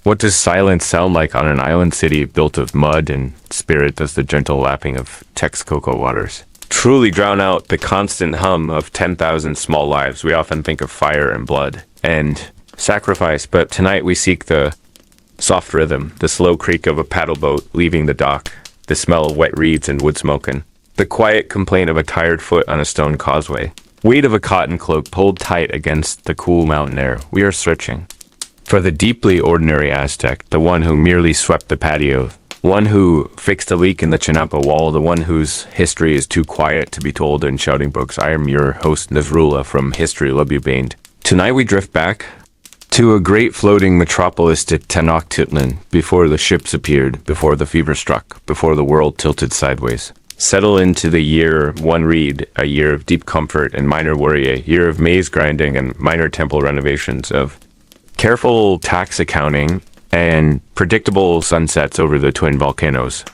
What does silence sound like on an island city built of mud and spirit does the gentle lapping of Texcoco waters truly drown out the constant hum of 10,000 small lives? We often think of fire and blood and sacrifice, but tonight we seek the soft rhythm, the slow creak of a paddle boat leaving the dock, the smell of wet reeds and wood smoking, the quiet complaint of a tired foot on a stone causeway, weight of a cotton cloak pulled tight against the cool mountain air. We are searching for the deeply ordinary Aztec, the one who merely swept the patio, one who fixed a leak in the Chinampa wall, the one whose history is too quiet to be told in shouting books. I am your host, Nazrullah from History Lububained. Tonight we drift back to a great floating metropolis to Tenochtitlan, before the ships appeared, before the fever struck, before the world tilted sideways. Settle into the year one read, a year of deep comfort and minor worry, a year of maize grinding and minor temple renovations, of careful tax accounting and predictable sunsets over the twin volcanoes.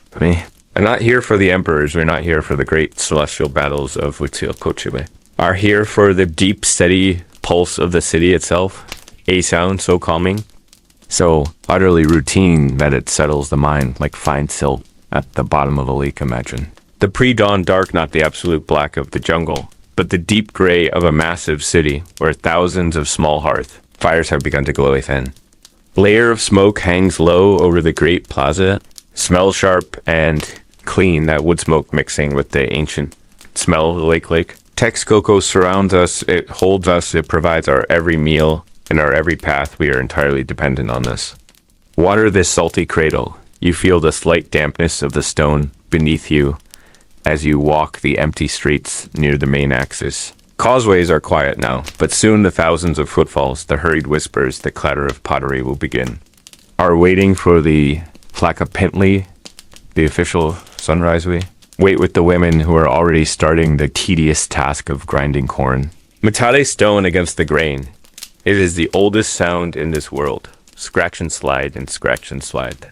I'm not here for the emperors. We're not here for the great celestial battles of Huitzilopochtli. Are here for the deep, steady pulse of the city itself. A sound so calming, so utterly routine that it settles the mind like fine silt at the bottom of a lake, imagine. The pre-dawn dark, not the absolute black of the jungle, but the deep gray of a massive city where thousands of small hearth fires have begun to glow within. Layer of smoke hangs low over the great plaza, smells sharp and clean, that wood smoke mixing with the ancient smell of the lake. Texcoco surrounds us, it holds us, it provides our every meal and our every path. We are entirely dependent on this. Water this salty cradle. You feel the slight dampness of the stone beneath you as you walk the empty streets near the main axis. Causeways are quiet now, but soon the thousands of footfalls, the hurried whispers, the clatter of pottery will begin. Are waiting for the Tlacapintli, the official sunrise we wait with the women who are already starting the tedious task of grinding corn. Metate stone against the grain. It is the oldest sound in this world. Scratch and slide and scratch and slide.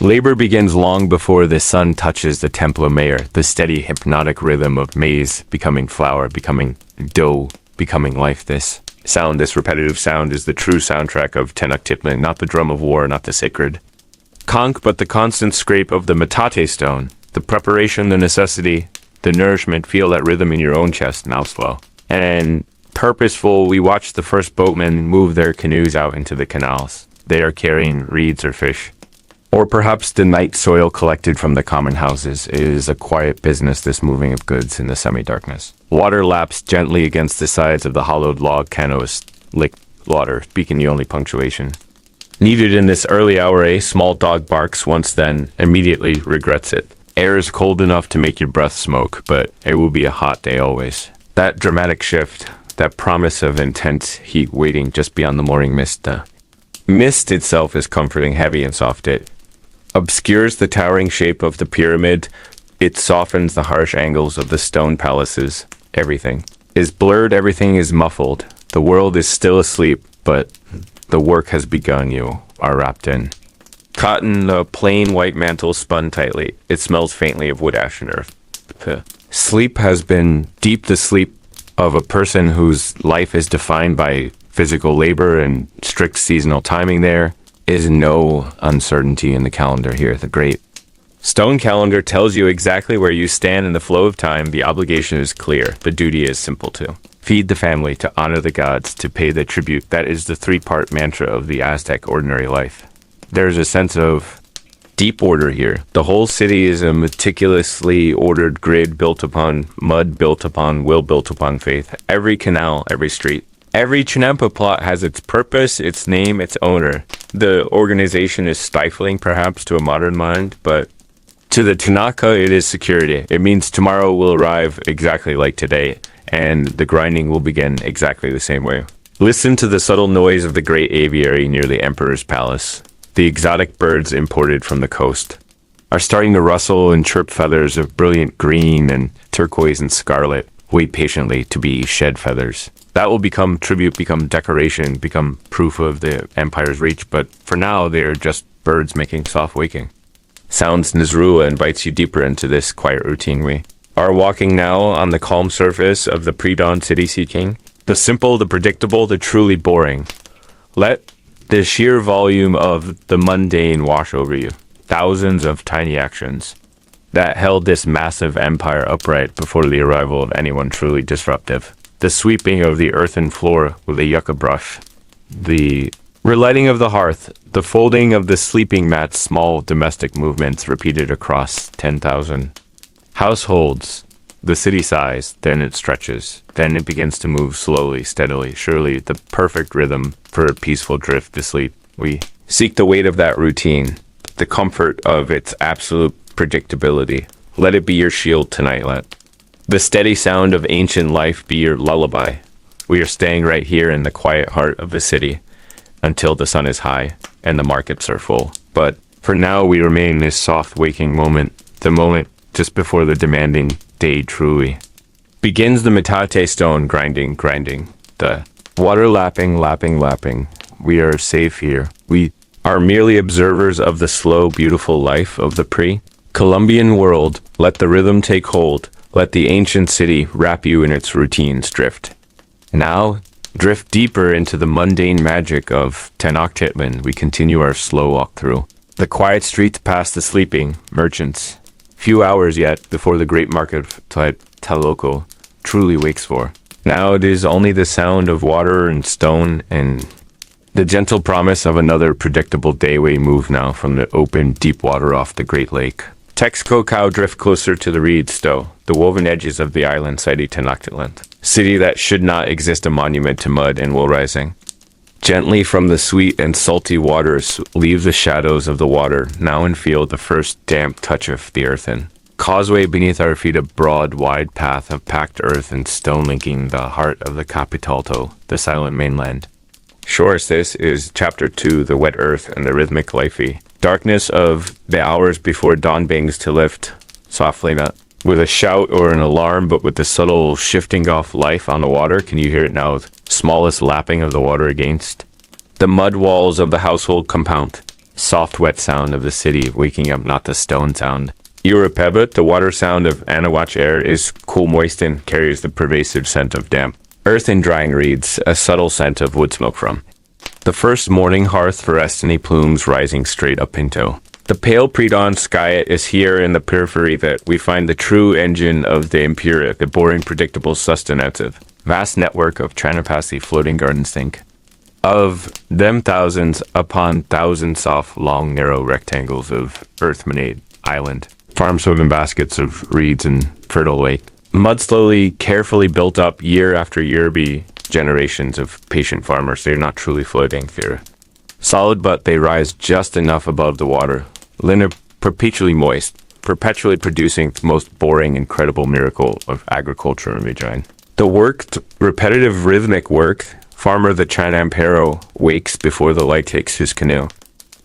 Labor begins long before the sun touches the Templo Mayor, the steady hypnotic rhythm of maize becoming flour, becoming dough, becoming life. This sound, this repetitive sound, is the true soundtrack of Tenochtitlan, not the drum of war, not the sacred conch, but the constant scrape of the metate stone, the preparation, the necessity, the nourishment. Feel that rhythm in your own chest, now slow. And purposeful, we watch the first boatmen move their canoes out into the canals. They are carrying reeds or fish. Or perhaps the night soil collected from the common houses. It is a quiet business, this moving of goods in the semi-darkness. Water laps gently against the sides of the hollowed log canoes, lick water, speaking the only punctuation needed in this early hour. A small dog barks once, then immediately regrets it. Air is cold enough to make your breath smoke, but it will be a hot day always. That dramatic shift, that promise of intense heat waiting just beyond the morning mist. The mist itself is comforting, heavy and soft. It obscures the towering shape of the pyramid. It softens the harsh angles of the stone palaces. Everything is blurred, everything is muffled. The world is still asleep, but the work has begun. You are wrapped in cotton, the plain white mantle spun tightly. It smells faintly of wood ash and earth. Sleep has been deep, the sleep of a person whose life is defined by physical labor and strict seasonal timing. There is no uncertainty in the calendar here. The great stone calendar tells you exactly where you stand in the flow of time. The obligation is clear. The duty is simple too. Feed the family, to honor the gods, to pay the tribute. That is the three-part mantra of the Aztec ordinary life. There's a sense of deep order here. The whole city is a meticulously ordered grid built upon mud, built upon will, built upon faith. Every canal, every street, every Chinampa plot has its purpose, its name, its owner. The organization is stifling, perhaps, to a modern mind, but to the Tanaka, it is security. It means tomorrow will arrive exactly like today, and the grinding will begin exactly the same way. Listen to the subtle noise of the great aviary near the Emperor's Palace. The exotic birds imported from the coast are starting to rustle and chirp. Feathers of brilliant green and turquoise and scarlet wait patiently to be shed feathers. That will become tribute, become decoration, become proof of the Empire's reach, but for now they are just birds making soft waking sounds. Nazrullah invites you deeper into this quiet routine. We are walking now on the calm surface of the pre-dawn city seeking. The simple, the predictable, the truly boring. Let The sheer volume of the mundane wash over you. Thousands of tiny actions that held this massive empire upright before the arrival of anyone truly disruptive. The sweeping of the earthen floor with a yucca brush. The relighting of the hearth. The folding of the sleeping mat. Small domestic movements repeated across 10,000 households. The city sighs, then it stretches. Then it begins to move slowly, steadily, surely the perfect rhythm for a peaceful drift to sleep. We seek the weight of that routine, the comfort of its absolute predictability. Let it be your shield tonight, let the steady sound of ancient life be your lullaby. We are staying right here in the quiet heart of the city until the sun is high and the markets are full. But for now, we remain in this soft waking moment, the moment just before the demanding day truly begins. The metate stone grinding, the water lapping. We are safe here. We are merely observers of the slow, beautiful life of the pre-Columbian world. Let the rhythm take hold. Let the ancient city wrap you in its routines. Drift. Now, drift deeper into the mundane magic of Tenochtitlan. We continue our slow walk through the quiet streets past the sleeping merchants. Few hours yet before the great market of Tlatelolco truly wakes for. Now it is only the sound of water and stone and the gentle promise of another predictable day. We move now from the open, deep water off the Great Lake. Texcoco drift closer to the reed stow, the woven edges of the island sighty Tenochtitlan, city that should not exist, a monument to mud and wool rising. Gently from the sweet and salty waters leave the shadows of the water, now and feel the first damp touch of the earthen causeway beneath our feet, a broad, wide path of packed earth and stone linking the heart of the Capitalto, the silent mainland. Shores, this is Chapter 2, The Wet Earth and the Rhythmic Lifey. Darkness of the hours before dawn bangs to lift, softly not with a shout or an alarm, but with the subtle shifting off life on the water. Can you hear it now? Smallest lapping of the water against the mud walls of the household compound. Soft wet sound of the city waking up, not the stone sound. Europebet, the water sound of Anahuac air, is cool, moist, and carries the pervasive scent of damp earth and drying reeds, a subtle scent of wood smoke from the first morning hearth for destiny plumes rising straight up into the pale pre-dawn sky. It is here in the periphery that we find the true engine of the Empire, the boring, predictable, sustenance vast network of Chinampas floating gardens. Think of them, thousands upon thousands, soft, long, narrow rectangles of earth-made island. Farms swimming baskets of reeds and fertile lake. Mud slowly, carefully built up year after year by generations of patient farmers. They're not truly floating. They're solid, but they rise just enough above the water. Linear, perpetually moist, perpetually producing the most boring, incredible miracle of agriculture in Medellin. The worked, repetitive, rhythmic work, farmer the Chinampero wakes before the light takes his canoe.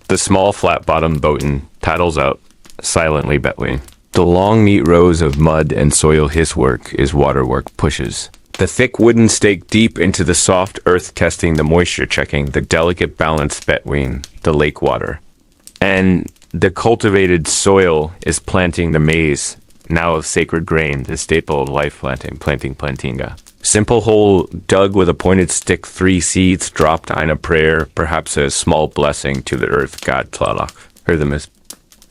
The small, flat-bottomed boatin paddles out, silently between. The long, neat rows of mud and soil. His work is water work, pushes the thick wooden stake deep into the soft earth, testing the moisture, checking the delicate balance between the lake water and the cultivated soil. Is planting the maize, now of sacred grain, the staple of life, planting plantinga. Simple hole dug with a pointed stick, 3 seeds dropped in a prayer, perhaps a small blessing to the earth god Tlaloc. Hear them as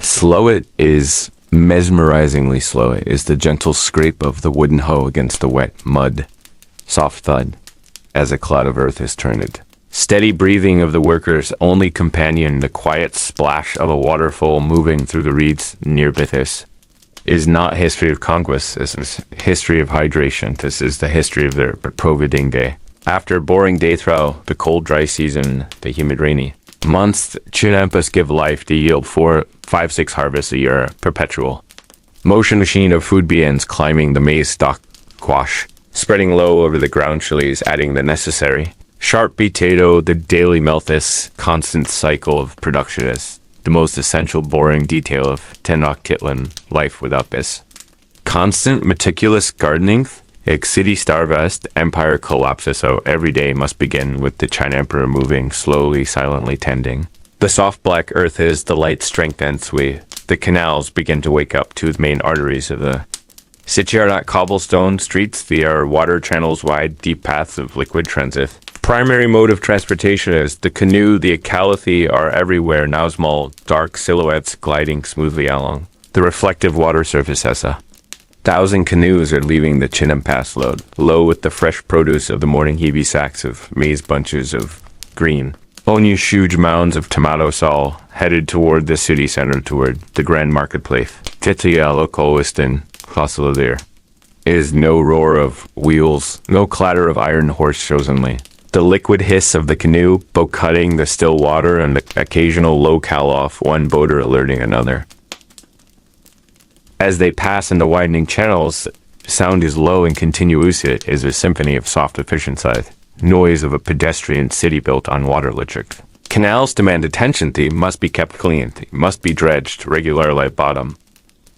slow it is, mesmerizingly slow it is, the gentle scrape of the wooden hoe against the wet mud. Soft thud as a clod of earth is turned. Steady breathing of the workers' only companion, the quiet splash of a waterfall moving through the reeds near Bithis. Is not history of conquest, this is history of hydration. This is the history of their providing day. After a boring day through the cold, dry season, the humid, rainy months, Chinampas give life to yield 4, 5, 6 harvests a year, perpetual motion machine of food beings climbing the maize stalk quash, spreading low over the ground chilies, adding the necessary sharp potato, the daily melthis, constant cycle of production is the most essential boring detail of Tenochtitlan life without this. Constant meticulous gardening, ex city starvest, empire collapses, so every day must begin with the Chinampa moving, slowly, silently tending. The soft black earth is the light strengthens, the canals begin to wake up to the main arteries of the city are not cobblestone streets, they are water channels, wide, deep paths of liquid transit. Primary mode of transportation is the canoe. The Acalathi are everywhere, now small, dark silhouettes gliding smoothly along the reflective water surface. As 1,000 canoes are leaving the Chinampas load, low with the fresh produce of the morning, heavy sacks of maize, bunches of green, only huge mounds of tomato sol, headed toward the city center, toward the grand marketplace. Tlatelolco There is no roar of wheels, no clatter of iron horse shows only the liquid hiss of the canoe, boat cutting the still water, and the occasional low call-off, one boater alerting another. As they pass in the widening channels, sound is low and continuous. It is a symphony of soft efficiency, noise of a pedestrian city built on water electric. Canals demand attention. They must be kept clean. They must be dredged regularly at bottom.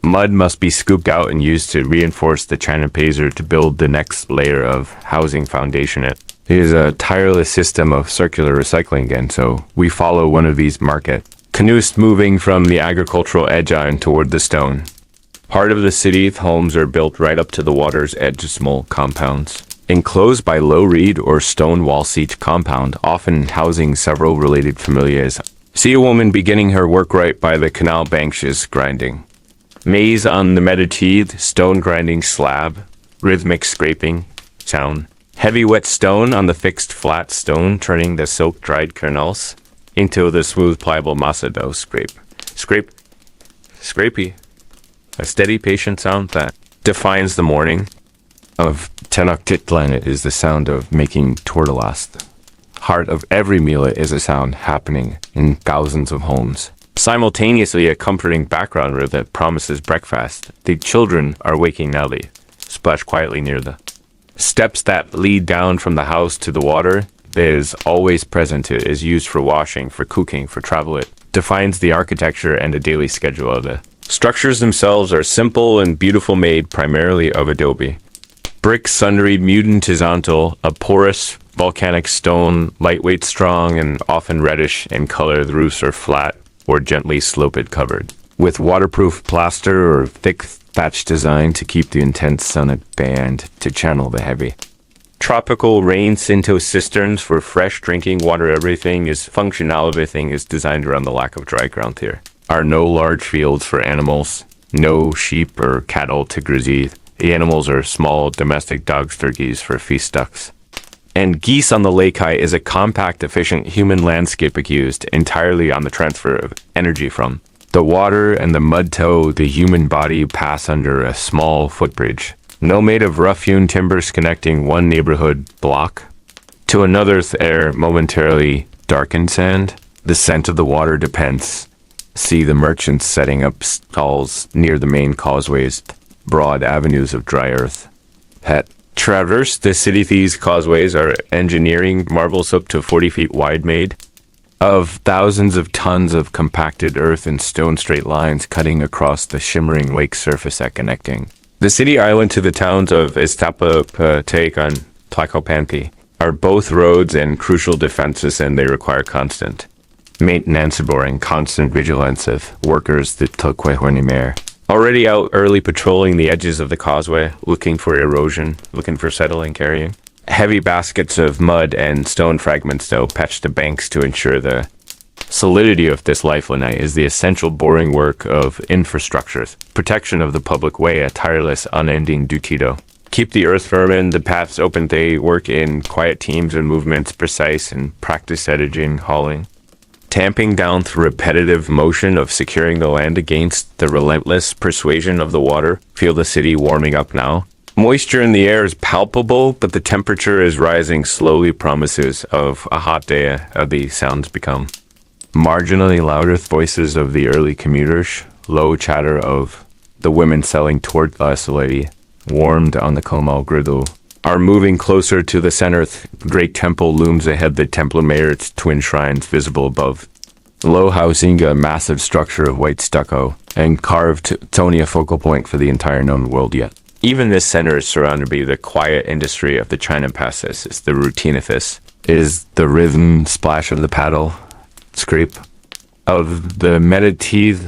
Mud must be scooped out and used to reinforce the Chinampas or to build the next layer of housing foundation. It is a tireless system of circular recycling, and so we follow one of these market canoes moving from the agricultural edge on toward the stone. Part of the city, homes are built right up to the water's edge, small compounds, enclosed by low reed or stone wall seat compound, often housing several related familiars. See a woman beginning her work right by the canal benches, grinding maize on the metate, stone grinding slab, rhythmic scraping sound. Heavy wet stone on the fixed flat stone, turning the silk-dried kernels into the smooth pliable masa dough. Scrapey. A steady, patient sound that defines the morning of Tenochtitlan. It is the sound of making tortillas. The heart of every meal is a sound happening in thousands of homes. Simultaneously, a comforting background that promises breakfast. The children are waking now. They splash quietly near the steps that lead down from the house to the water. It is always present. It is used for washing, for cooking, for travel. It defines the architecture and the daily schedule of the structures themselves are simple and beautiful, made primarily of adobe. Brick, sundry, mutantisontal, a porous volcanic stone, lightweight, strong, and often reddish in color. The roofs are flat or gently sloped, covered with waterproof plaster or thick thatch design to keep the intense sun at bay and to channel the heavy tropical rains into cisterns for fresh drinking water. Everything is functional. Everything is designed around the lack of dry ground. Here are no large fields for animals, no sheep or cattle to graze. The animals are small domestic dogs, turkeys for feast ducks, and geese on the lake. Is a compact, efficient human landscape used entirely on the transfer of energy from the water and the mud to the human body. Pass under a small footbridge, no made of rough-hewn timbers, connecting one neighborhood block to another. Air momentarily darkened sand. The scent of the water depends. See the merchants setting up stalls near the main causeways, broad avenues of dry earth. Traverse the city. These causeways are engineering marvels up to 40 feet wide, made of thousands of tons of compacted earth and stone, straight lines cutting across the shimmering lake surface at connecting the city island to the towns of Iztapalapa and Tlacopanpi are both roads and crucial defenses, and they require constant maintenance and constant vigilance of workers. The Tlatelolco already out early patrolling the edges of the causeway, looking for erosion, looking for settling, carrying heavy baskets of mud and stone fragments to patch the banks to ensure the solidity of this lifeline. Is the essential boring work of infrastructures, protection of the public way, a tireless, unending duty to keep the earth firm and the paths open. They work in quiet teams and movements, precise and practiced edging, hauling, tamping down through repetitive motion of securing the land against the relentless persuasion of the water. Feel the city warming up now. Moisture in the air is palpable, but the temperature is rising slowly. Promises of a hot day. The sounds become marginally louder. Voices of the early commuters, low chatter of the women selling tortillas, lady warmed on the Comal griddle, are moving closer to the center. Great temple looms ahead. The Temple Mayor, its twin shrines visible above. Low housing, a massive structure of white stucco and carved Tonia, focal point for the entire known world yet. Even this center is surrounded by the quiet industry of the Chinampas. It's the routine of this. It is the rhythm splash of the paddle, scrape of the metate,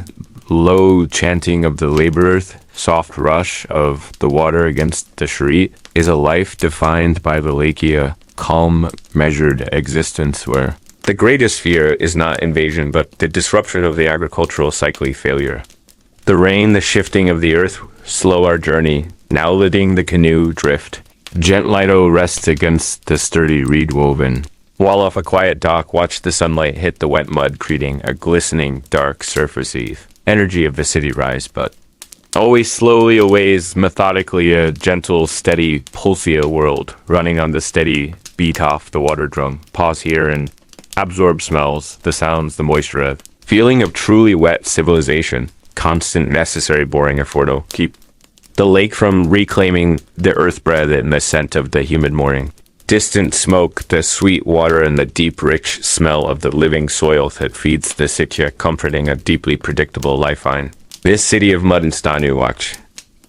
low chanting of the laborers, soft rush of the water against the sheet. Is a life defined by the lakia, calm, measured existence where the greatest fear is not invasion, but the disruption of the agricultural cycle failure. The rain, the shifting of the earth, slow our journey, now letting the canoe drift. Gentlito rests against the sturdy reed woven. While off a quiet dock, watch the sunlight hit the wet mud, creating a glistening, dark surface eve. Energy of the city rise, but always slowly aways, methodically a gentle, steady, pulsea world, running on the steady beat off the water drum. Pause here and absorb smells, the sounds, the moisture of feeling of truly wet civilization. Constant, necessary, boring affordo. Keep the lake from reclaiming the earth breath and the scent of the humid morning. Distant smoke, the sweet water, and the deep, rich smell of the living soil that feeds the city, comforting a deeply predictable lifeline. This city of mud and stanu watch.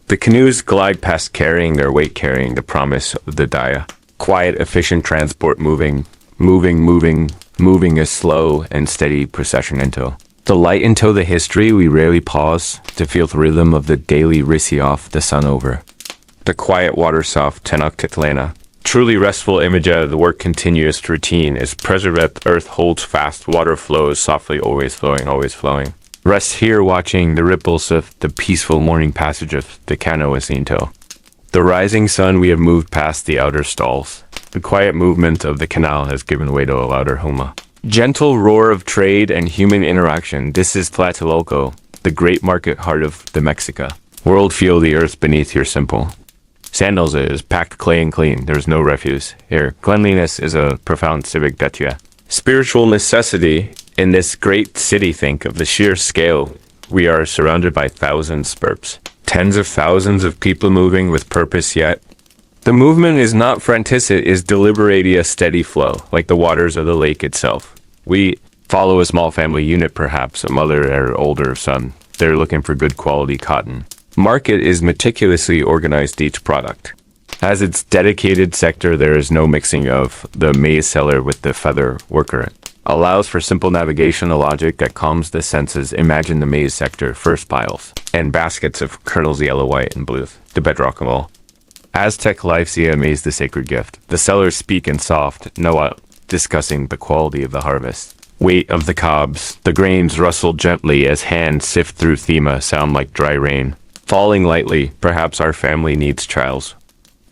The canoes glide past carrying their weight, carrying the promise of the Daya. Quiet, efficient transport moving a slow and steady procession until the light into the history. We rarely pause to feel the rhythm of the daily risi off the sun over. The quiet water soft Tenochtitlan. Truly restful image of the work continuous routine is preserved. Earth holds fast, water flows softly, always flowing, always flowing. Rest here watching the ripples of the peaceful morning passage of the canoe Jacinto. The rising sun, we have moved past the outer stalls. The quiet movement of the canal has given way to a louder huma. Gentle roar of trade and human interaction. This is Tlatelolco, the great market heart of the Mexica. World feel the earth beneath your simple. Sandals is packed clay and clean. There's no refuse. Here, cleanliness is a profound civic detia. Spiritual necessity in this great city, think of the sheer scale. We are surrounded by thousands burps. Tens of thousands of people moving with purpose, yet the movement is not franticate, is deliberately a steady flow, like the waters of the lake itself. We follow a small family unit, perhaps, a mother or older son. They're looking for good quality cotton. Market is meticulously organized each product. As its dedicated sector, there is no mixing of the maize seller with the feather worker. Allows for simple navigation, a logic that calms the senses. Imagine the maize sector, first piles, and baskets of kernels yellow, white, and blue, the bedrock of all. Aztec life see a maize the sacred gift. The sellers speak in soft, Noah, discussing the quality of the harvest. Weight of the cobs, the grains rustle gently as hands sift through thema, sound like dry rain. Falling lightly, perhaps our family needs trials.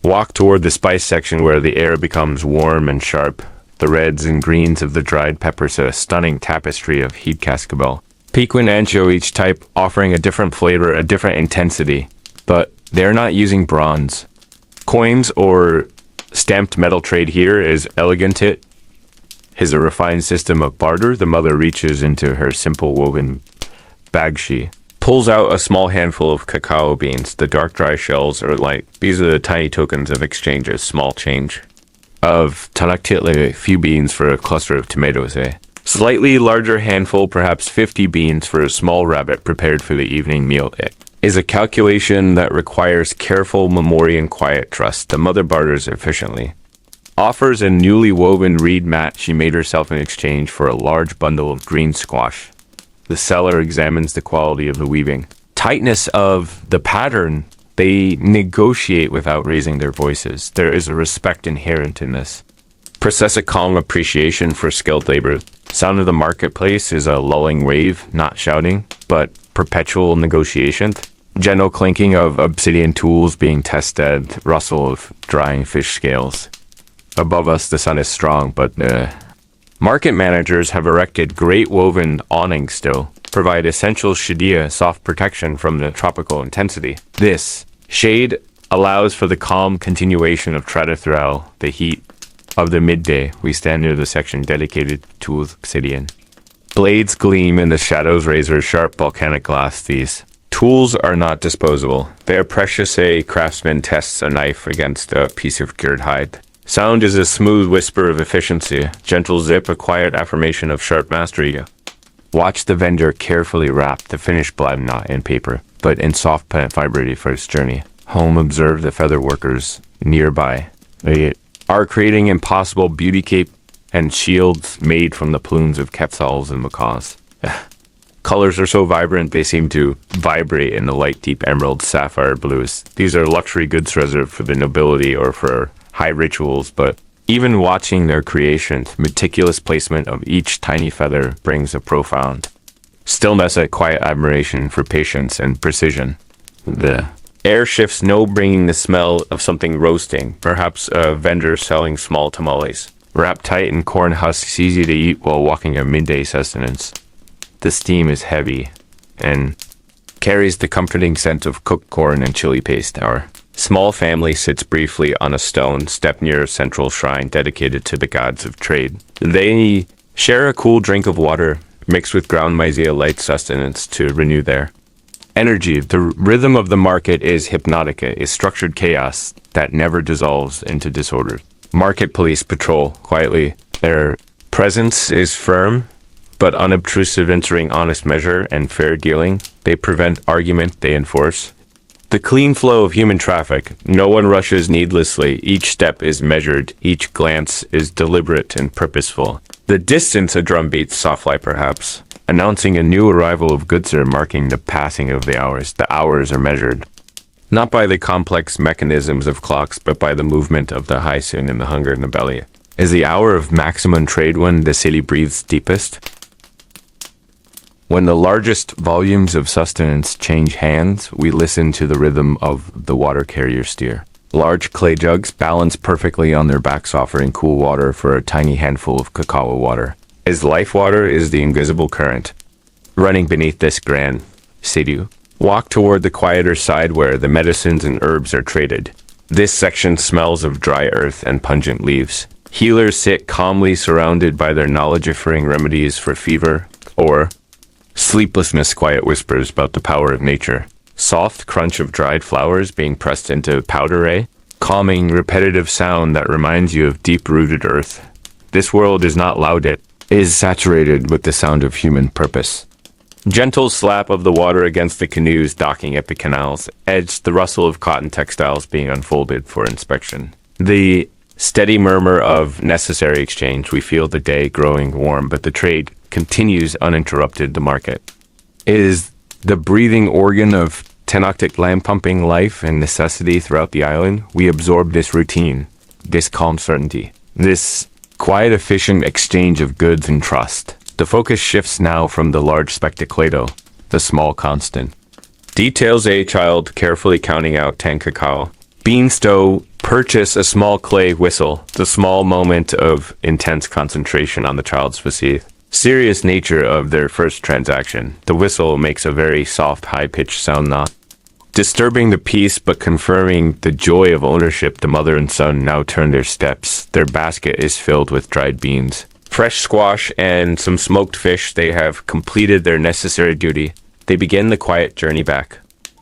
Walk toward the spice section where the air becomes warm and sharp. The reds and greens of the dried peppers, a stunning tapestry of heat cascabel. Piquant ancho, each type offering a different flavor, a different intensity. But they're not using bronze. Coins or stamped metal trade here is elegant. It is a refined system of barter. The mother reaches into her simple woven bagshi, pulls out a small handful of cacao beans. The dark dry shells are light. These are the tiny tokens of exchanges, small change. Of Tenochtitlan, a few beans for a cluster of tomatoes, Slightly larger handful, perhaps 50 beans for a small rabbit prepared for the evening meal. It is a calculation that requires careful memory and quiet trust. The mother barters efficiently. Offers a newly woven reed mat she made herself in exchange for a large bundle of green squash. The seller examines the quality of the weaving. Tightness of the pattern. They negotiate without raising their voices. There is a respect inherent in this. Possess a calm appreciation for skilled labor. Sound of the marketplace is a lulling wave, not shouting, but perpetual negotiation. Gentle clinking of obsidian tools being tested, rustle of drying fish scales. Above us, the sun is strong, but market managers have erected great woven awnings still, provide essential shadia, soft protection from the tropical intensity. This shade allows for the calm continuation of traditional, the heat of the midday. We stand near the section dedicated to obsidian. Blades gleam in the shadows, razor sharp volcanic glass. These tools are not disposable. They are precious. A craftsman tests a knife against a piece of cured hide. Sound is a smooth whisper of efficiency. Gentle zip, a quiet affirmation of sharp mastery. Watch the vendor carefully wrap the finished blab not in paper, but in soft plant fiber for its journey. Home, observe the feather workers nearby. They are creating impossible beauty cape and shields made from the plumes of quetzals and macaws. Colors are so vibrant they seem to vibrate in the light deep emerald sapphire blues. These are luxury goods reserved for the nobility or for high rituals, but Even watching their creation's meticulous placement of each tiny feather brings a profound stillness, a quiet admiration for patience and precision. The air shifts, no bringing the smell of something roasting, perhaps a vendor selling small tamales, wrapped tight in corn husks, easy to eat while walking a midday sustenance. The steam is heavy and carries the comforting scent of cooked corn and chili paste. Our small family sits briefly on a stone step near a central shrine dedicated to the gods of trade. They share a cool drink of water mixed with ground maize, a light sustenance to renew their energy. The rhythm of the market is hypnotic, a structured chaos that never dissolves into disorder. Market police patrol quietly. Their presence is firm but unobtrusive, entering honest measure and fair dealing. They prevent argument, they enforce the clean flow of human traffic. No one rushes needlessly. Each step is measured. Each glance is deliberate and purposeful. The distance, a drum beats softly perhaps, announcing a new arrival of goods, or marking the passing of the hours. The hours are measured not by the complex mechanisms of clocks, but by the movement of the hyacinth and the hunger in the belly. Is the hour of maximum trade when the city breathes deepest? When the largest volumes of sustenance change hands, we listen to the rhythm of the water carrier steer. Large clay jugs balance perfectly on their backs, offering cool water for a tiny handful of cacao water. As life water is the invisible current running beneath this grand city. Walk toward the quieter side where the medicines and herbs are traded. This section smells of dry earth and pungent leaves. Healers sit calmly surrounded by their knowledge-offering remedies for fever or sleeplessness, quiet whispers about the power of nature. Soft crunch of dried flowers being pressed into powder, calming, repetitive sound that reminds you of deep-rooted earth. This world is not loud, it is saturated with the sound of human purpose. Gentle slap of the water against the canoes docking at the canals, edged the rustle of cotton textiles being unfolded for inspection. The steady murmur of necessary exchange. We feel the day growing warm, but the trade continues uninterrupted. The market is the breathing organ of Tenochtitlan, pumping life and necessity throughout the island. We absorb this routine, this calm certainty, this quiet, efficient exchange of goods and trust. The focus shifts now from the large spectaculato, the small constant. Details: a child carefully counting out 10 cacao bean stow, purchase a small clay whistle, the small moment of intense concentration on the child's facade. Serious nature of their first transaction. The whistle makes a very soft, high-pitched sound, not disturbing the peace, but confirming the joy of ownership. The mother and son now turn their steps. Their basket is filled with dried beans, fresh squash, and some smoked fish. They have completed their necessary duty. They begin the quiet journey back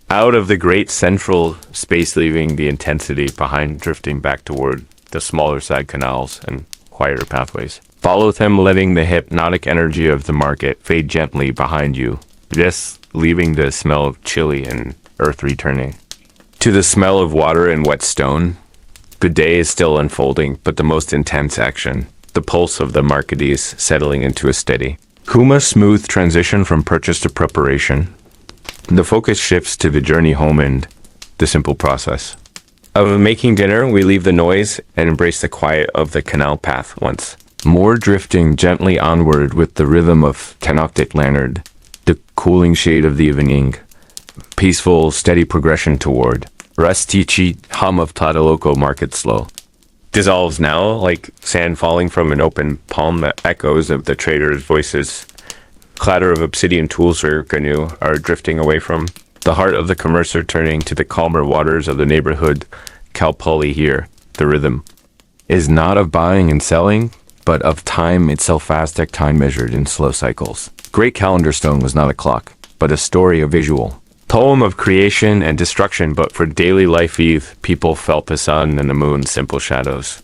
out of the great central space, leaving the intensity behind, drifting back toward the smaller side canals and quieter pathways. Follow them, letting the hypnotic energy of the market fade gently behind you, just leaving the smell of chili and earth, returning to the smell of water and wet stone. The day is still unfolding, but the most intense action, the pulse of the marketees settling into a steady Kuma smooth transition from purchase to preparation. The focus shifts to the journey home and the simple process of making dinner. We leave the noise and embrace the quiet of the canal path once more, drifting gently onward with the rhythm of Tenochtitlan, the cooling shade of the evening, peaceful, steady progression toward Rustici hum of Tlatelolco market slow. Dissolves now like sand falling from an open palm. The echoes of the traders' voices, clatter of obsidian tools or canoe are drifting away from the heart of the commercer, turning to the calmer waters of the neighborhood. Calpulli here. The rhythm is not of buying and selling, but of time itself, Aztec time measured in slow cycles. Great calendar stone was not a clock, but a story, a visual poem of creation and destruction. But for daily life, people felt the sun and the moon's simple shadows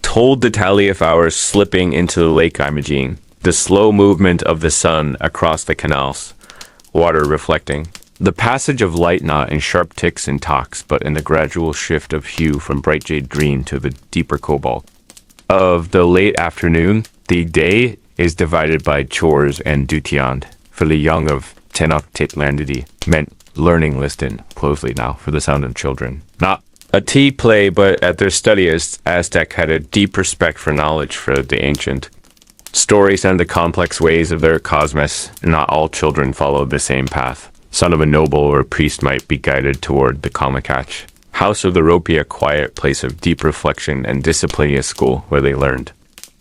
told the tally of hours slipping into the Lake Imogene, the slow movement of the sun across the canals, water reflecting the passage of light, not in sharp ticks and talks, but in the gradual shift of hue from bright jade green to the deeper cobalt of the late afternoon. The day is divided by chores and dutiand. For the young of Tenochtitlan meant learning. Listen closely now for the sound of children, not A tea play, but at their studiest, Aztec had a deep respect for knowledge for the ancient. Stories and the complex ways of their cosmos, not all children followed the same path. Son of a noble or a priest might be guided toward the Kalmakach. House of the Ropi, a quiet place of deep reflection and discipline, a school where they learned.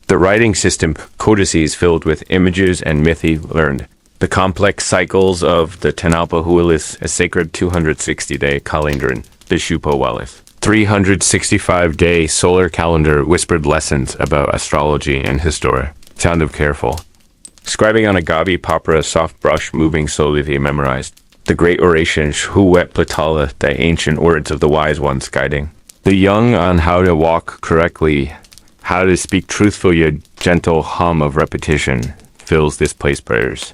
The writing system, codices filled with images and mythi learned. The complex cycles of the Tenochtitlan, a sacred 260-day calendar in the Shupo Wallis. 365-day solar calendar whispered lessons about astrology and history. Sound of careful. Scribing on a gabi papyrus, soft brush, moving slowly, they memorized. The great oration, Hu wet platala, the ancient words of the wise ones guiding. The young on how to walk correctly, how to speak truthfully, a gentle hum of repetition fills this place prayers.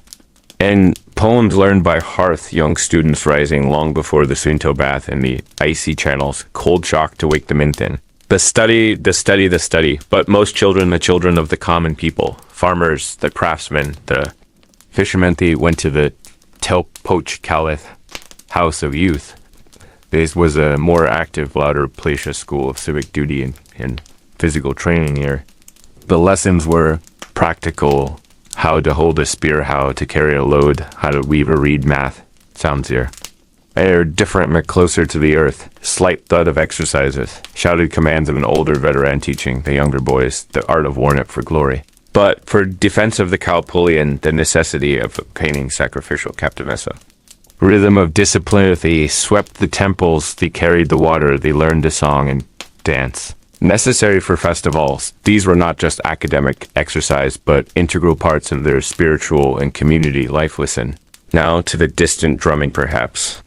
And poems learned by hearth, young students rising long before the Sunto bath in the icy channels, cold shock to wake them in. The study, but most children, the children of the common people, farmers, the craftsmen, the fishermen, they went to the Telpoch Calith, house of youth. This was a more active, louder, placious school of civic duty and physical training here. The lessons were practical, how to hold a spear, how to carry a load, how to weave or read math. Sounds here. They're different but closer to the earth. Slight thud of exercises. Shouted commands of an older veteran teaching the younger boys the art of warn-up for glory. But for defense of the Calpulian, the necessity of obtaining sacrificial captivessa. Rhythm of discipline, they swept the temples, they carried the water, they learned a song and dance. Necessary for festivals, these were not just academic exercise, but integral parts of their spiritual and community life. Listen. Now to the distant drumming, perhaps.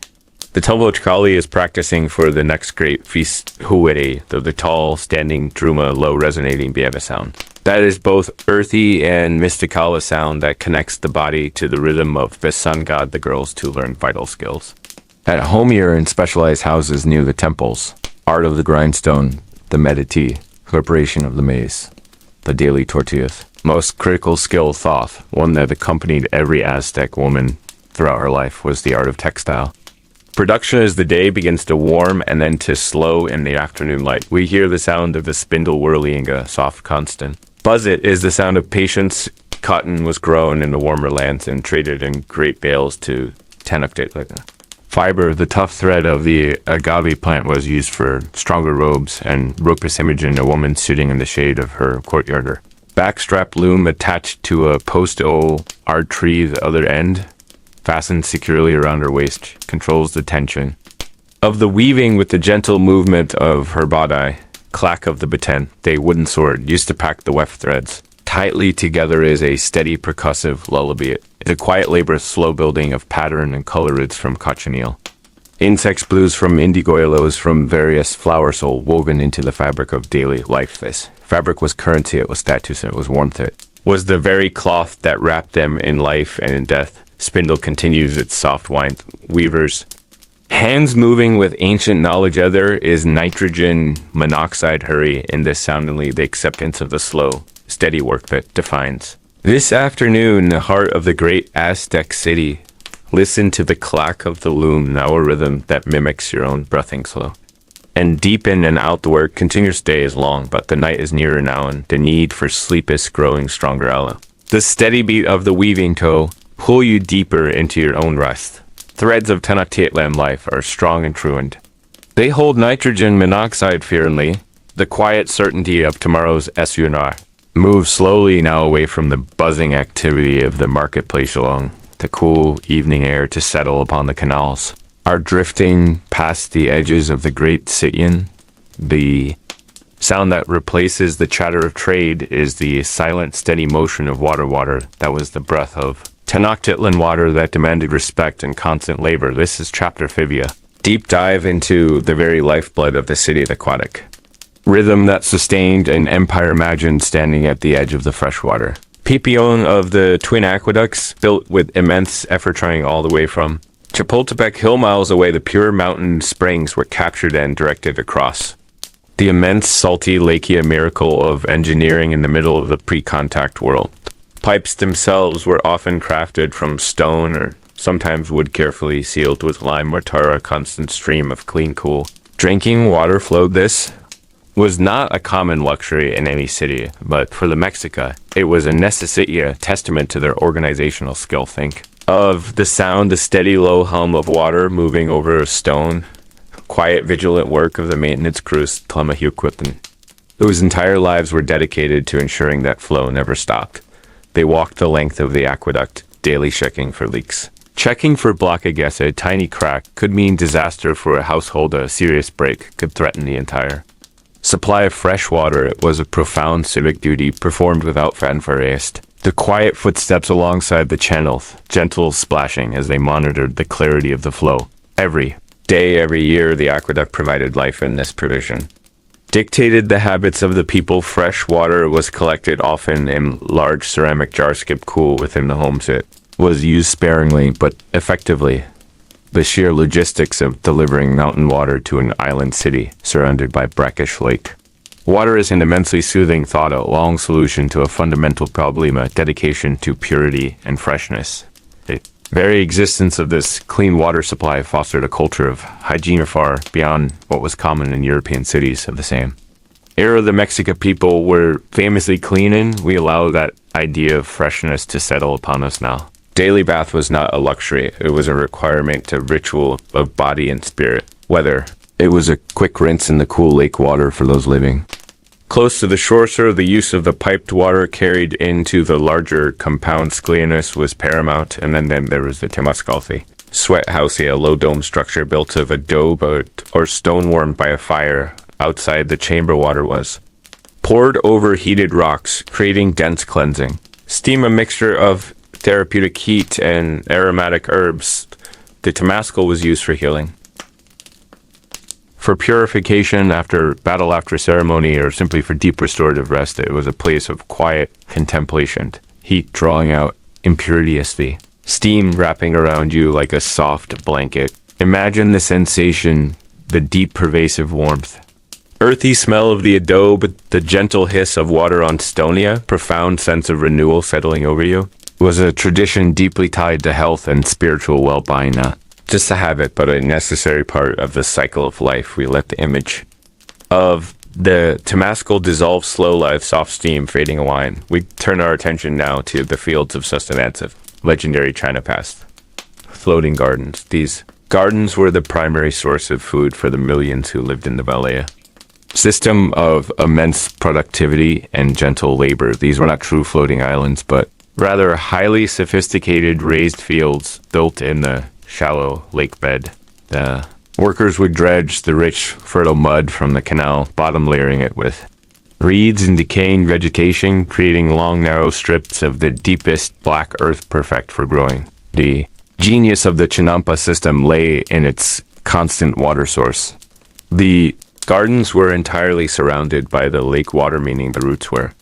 The Tlatelolco is practicing for the next great feast, Huwere, the tall, standing druma, low, resonating bieva sound. That is both earthy and mysticala sound that connects the body to the rhythm of the sun god, the girls to learn vital skills. At home here in specialized houses near the temples, art of the grindstone, the metate, preparation of the maize, the daily tortillas. Most critical skill thought, one that accompanied every Aztec woman throughout her life, was the art of textile. Production as the day begins to warm and then to slow in the afternoon light. We hear the sound of the spindle whirling, a soft constant. Buzzet is the sound of patience. Cotton was grown in the warmer lands and traded in great bales to Tenochtitlan. Fiber, the tough thread of the agave plant, was used for stronger robes, and Ropus imaging a woman sitting in the shade of her courtyard. Backstrap loom attached to a post-o art tree, the other end, fastened securely around her waist, controls the tension of the weaving with the gentle movement of her body. Clack of the batten, the wooden sword, used to pack the weft threads. Tightly together is a steady percussive lullaby. The quiet labor, slow building of pattern and colorids from cochineal. Insects blues from indigo yellows from various flower soul woven into the fabric of daily life. This fabric was currency, it was status, it was warmth, it was the very cloth that wrapped them in life and in death. Spindle continues its soft wind. Weavers. Hands moving with ancient knowledge. Other is nitrogen monoxide hurry in this soundingly the acceptance of the slow, steady work that defines. This afternoon, the heart of the great Aztec city. Listen to the clack of the loom, now a rhythm that mimics your own breathing slow. And deep in and out the work, continuous day is long, but the night is nearer now, and the need for sleep is growing stronger. Ella. The steady beat of the weaving toe pull you deeper into your own rest. Threads of Tenochtitlan life are strong and truant. They hold nitrogen monoxide fearfully, the quiet certainty of tomorrow's essunar. Move slowly now away from the buzzing activity of the marketplace along the cool evening air to settle upon the canals. Are drifting past the edges of the great Sityan. The sound that replaces the chatter of trade is the silent, steady motion of water that was the breath of Tenochtitlan water that demanded respect and constant labor. This is chapter Fivia. Deep dive into the very lifeblood of the city of aquatic. Rhythm that sustained an empire imagined standing at the edge of the freshwater. Pipion of the twin aqueducts, built with immense effort trying all the way from Chapultepec hill miles away, the pure mountain springs were captured and directed across. The immense salty Lakia miracle of engineering in the middle of the pre-contact world. Pipes themselves were often crafted from stone or sometimes wood carefully sealed with lime mortar, a constant stream of clean, cool Drinking water flowed. This was not a common luxury in any city, but for the Mexica, it was a necessity, a testament to their organizational skill. Think of the sound, the steady low hum of water moving over a stone, quiet vigilant work of the maintenance crews, Macehualtin, whose entire lives were dedicated to ensuring that flow never stopped. They walked the length of the aqueduct, daily checking for leaks. Checking for blockage, a tiny crack, could mean disaster for a household. A serious break could threaten the entire supply of fresh water. It was a profound civic duty performed without fanfare. The quiet footsteps alongside the channel, gentle splashing as they monitored the clarity of the flow. Every day, every year, the aqueduct provided life, and this provision dictated the habits of the people. Fresh water was collected often in large ceramic jars kept cool within the homes. It was used sparingly but effectively. The sheer logistics of delivering mountain water to an island city surrounded by brackish lake. Water is an immensely soothing thought, a long solution to a fundamental problem, a dedication to purity and freshness. The very existence of this clean water supply fostered a culture of hygiene far beyond what was common in European cities of the same era. The Mexican people were famously clean, and we allow that idea of freshness to settle upon us now. Daily bath was not a luxury, it was a requirement, a ritual of body and spirit. Whether it was a quick rinse in the cool lake water for those living close to the shore, sir, the use of the piped water carried into the larger compound cleanliness was paramount. And then there was the Macehualtin sweat house, a low dome structure built of adobe or stone warmed by a fire. Outside, the chamber water was poured over heated rocks, creating dense cleansing. Steam, a mixture of therapeutic heat and aromatic herbs. The Temazcal was used for healing, for purification after battle, after ceremony, or simply for deep restorative rest. It was a place of quiet contemplation, heat drawing out impurity as the steam wrapping around you like a soft blanket. Imagine the sensation, the deep pervasive warmth. Earthy smell of the adobe, the gentle hiss of water on Insomnia, profound sense of renewal settling over you. It was a tradition deeply tied to health and spiritual well-being, not just a habit, but a necessary part of the cycle of life. We let the image of the Temazcal dissolve slow life, soft steam fading away. We turn our attention now to the fields of sustenance of legendary Chinampas, floating gardens. These gardens were the primary source of food for the millions who lived in the valley. System of immense productivity and gentle labor. These were not true floating islands, but rather highly sophisticated raised fields built in the shallow lake bed. The workers would dredge the rich, fertile mud from the canal, bottom layering it with reeds and decaying vegetation, creating long, narrow strips of the deepest black earth perfect for growing. The genius of the Chinampa system lay in its constant water source. The gardens were entirely surrounded by the lake water, meaning the roots were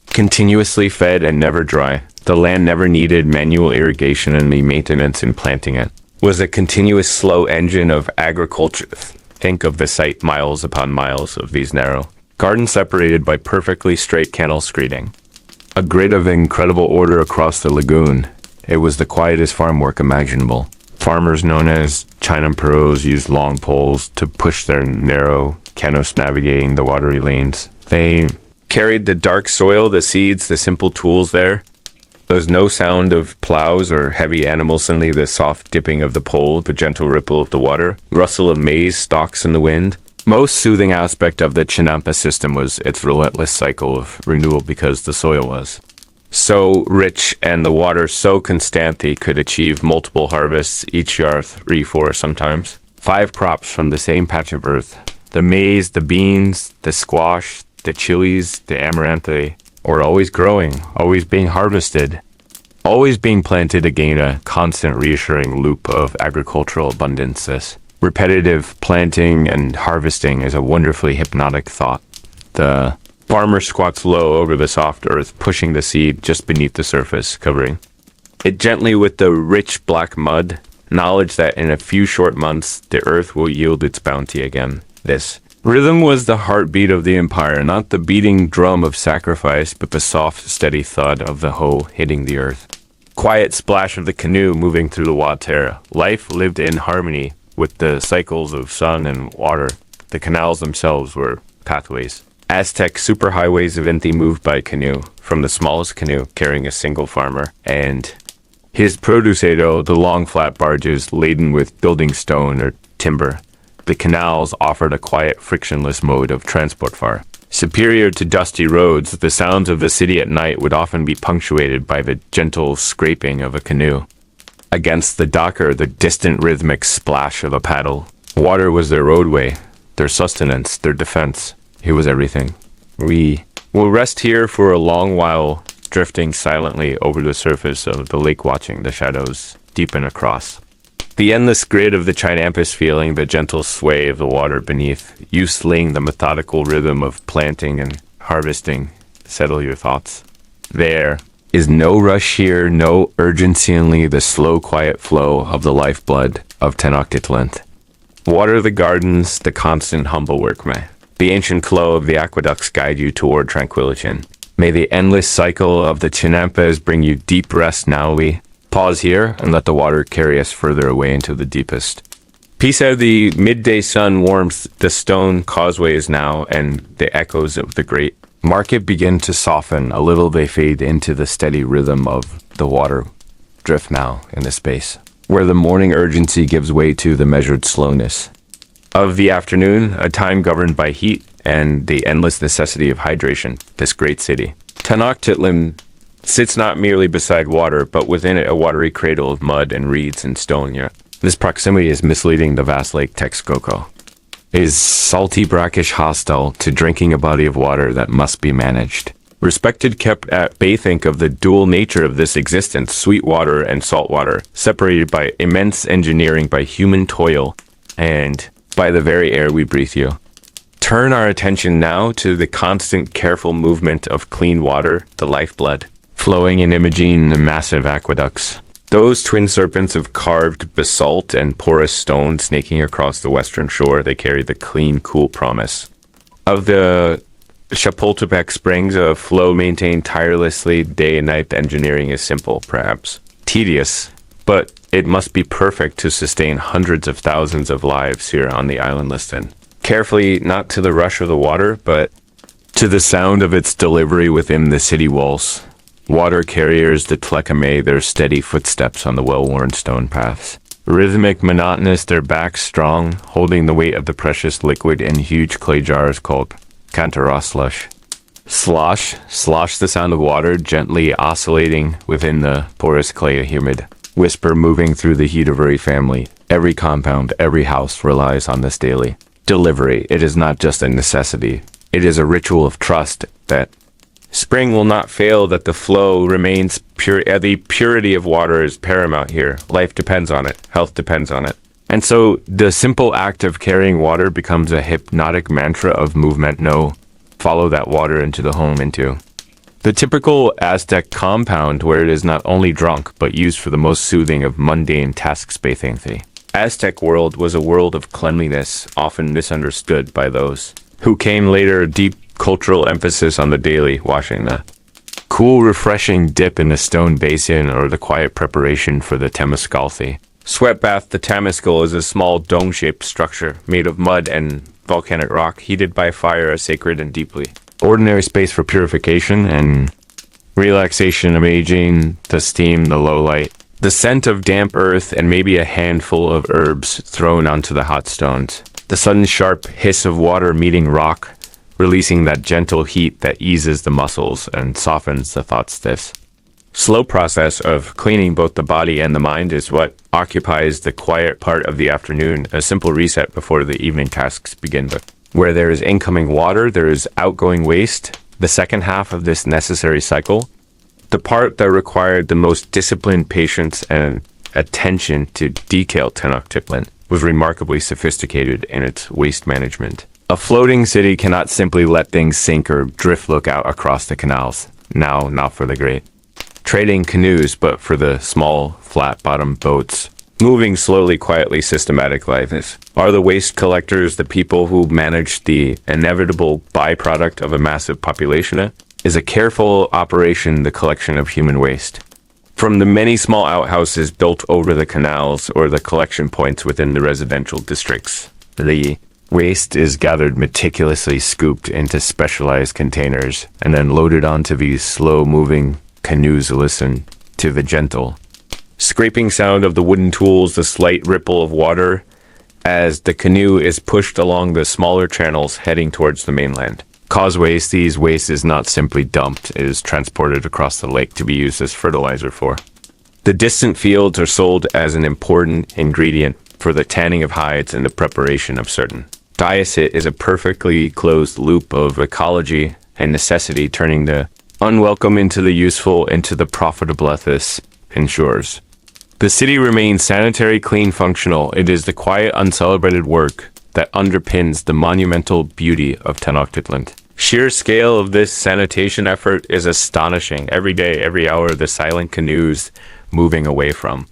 continuously fed and never dry. The land never needed manual irrigation, and the maintenance in planting it was a continuous slow engine of agriculture. Think of the sight, miles upon miles of these narrow gardens separated by perfectly straight canal screening. A grid of incredible order across the lagoon. It was the quietest farm work imaginable. Farmers known as Chinampas used long poles to push their narrow canoes navigating the watery lanes. They carried the dark soil, the seeds, the simple tools there. There was no sound of plows or heavy animals. Suddenly the soft dipping of the pole, the gentle ripple of the water, rustle of maize stalks in the wind. Most soothing aspect of the Chinampa system was its relentless cycle of renewal, because the soil was so rich and the water so constant they could achieve multiple harvests each year, 3, 4, sometimes 5 crops from the same patch of earth. The maize, the beans, the squash, the chilies, the amaranth were always growing, always being harvested, always being planted again, a constant reassuring loop of agricultural abundance. This repetitive planting and harvesting is a wonderfully hypnotic thought. The farmer squats low over the soft earth, pushing the seed just beneath the surface, covering it gently with the rich black mud, knowledge that in a few short months the earth will yield its bounty again. This rhythm was the heartbeat of the empire, not the beating drum of sacrifice, but the soft, steady thud of the hoe hitting the earth. Quiet splash of the canoe moving through the water. Life lived in harmony with the cycles of sun and water. The canals themselves were pathways. Aztec superhighways eventually moved by canoe, from the smallest canoe carrying a single farmer, and his producero, the long flat barges laden with building stone or timber. The canals offered a quiet, frictionless mode of transport far. Superior to dusty roads, the sounds of the city at night would often be punctuated by the gentle scraping of a canoe against the dock or the distant rhythmic splash of a paddle. Water was their roadway, their sustenance, their defense. It was everything. We will rest here for a long while, drifting silently over the surface of the lake, watching the shadows deepen across. The endless grid of the Chinampas feeling, the gentle sway of the water beneath, you sling the methodical rhythm of planting and harvesting. Settle your thoughts. There is no rush here, no urgency, only the slow, quiet flow of the lifeblood of Tenochtitlan. Water the gardens, the constant humble work, may the ancient flow of the aqueducts guide you toward tranquility. May the endless cycle of the Chinampas bring you deep rest now. We pause here and let the water carry us further away into the deepest. Peace out. The midday sun warms the stone causeways now, and the echoes of the great market begin to soften. A little they fade into the steady rhythm of the water drift now in the space, where the morning urgency gives way to the measured slowness of the afternoon, a time governed by heat and the endless necessity of hydration. This great city, Tenochtitlan, sits not merely beside water, but within it a watery cradle of mud and reeds and stone. This proximity is misleading. The vast lake Texcoco is salty, brackish, hostile to drinking a body of water that must be managed. Respected, kept at bay. Think of the dual nature of this existence, sweet water and salt water, separated by immense engineering, by human toil, and by the very air we breathe. Turn our attention now to the constant, careful movement of clean water, the lifeblood, flowing in imaging the massive aqueducts. Those twin serpents of carved basalt and porous stone snaking across the western shore, they carry the clean, cool promise of the Chapultepec springs, a flow maintained tirelessly day and night. The engineering is simple, perhaps tedious, but it must be perfect to sustain hundreds of thousands of lives here on the island. Listen carefully, not to the rush of the water, but to the sound of its delivery within the city walls. Water carriers, the Tlecame, their steady footsteps on the well-worn stone paths. Rhythmic, monotonous, their backs strong, holding the weight of the precious liquid in huge clay jars called Cantara slush. Slosh, the sound of water gently oscillating within the porous clay, a humid whisper moving through the heat of every family. Every compound, every house relies on this daily delivery. It is not just a necessity. It is a ritual of trust that spring will not fail, that the flow remains pure. The purity of water is paramount here. Life depends on it. Health depends on it. And so the simple act of carrying water becomes a hypnotic mantra of movement. No, follow that water into the home, into the typical Aztec compound, where it is not only drunk, but used for the most soothing of mundane tasks. The Aztec world was a world of cleanliness, often misunderstood by those who came later. Deep cultural emphasis on the daily washing, the cool, refreshing dip in a stone basin, or the quiet preparation for the Temascalthi sweat bath. The Temascal is a small dome-shaped structure made of mud and volcanic rock, heated by fire, a sacred and deeply ordinary space for purification and relaxation, imaging the steam, the low light, the scent of damp earth, and maybe a handful of herbs thrown onto the hot stones. The sudden sharp hiss of water meeting rock, releasing that gentle heat that eases the muscles and softens the thoughts. This slow process of cleaning both the body and the mind is what occupies the quiet part of the afternoon, a simple reset before the evening tasks begin. But where there is incoming water, there is outgoing waste. The second half of this necessary cycle, the part that required the most disciplined patience and attention to detail, Tenochtitlan was remarkably sophisticated in its waste management. A floating city cannot simply let things sink or drift. Look out across the canals. Now, not for the great trading canoes, but for the small, flat-bottomed boats, moving slowly, quietly, systematic lives. Are the waste collectors the people who manage the inevitable byproduct of a massive population? Is a careful operation the collection of human waste from the many small outhouses built over the canals, or the collection points within the residential districts. The Waste is gathered meticulously scooped into specialized containers and then loaded onto these slow-moving canoes. Listen to the gentle scraping sound of the wooden tools, the slight ripple of water as the canoe is pushed along the smaller channels heading towards the mainland. Causeways, these waste is not simply dumped, it is transported across the lake to be used as fertilizer for. The distant fields are sold as an important ingredient for the tanning of hides and the preparation of certain dyes. It is a perfectly closed loop of ecology and necessity, turning the unwelcome into the useful, into the profitable. This ensures the city remains sanitary, clean, functional. It is the quiet, uncelebrated work that underpins the monumental beauty of Tenochtitlan. Sheer scale of this sanitation effort is astonishing. Every day, every hour, the silent canoes moving away from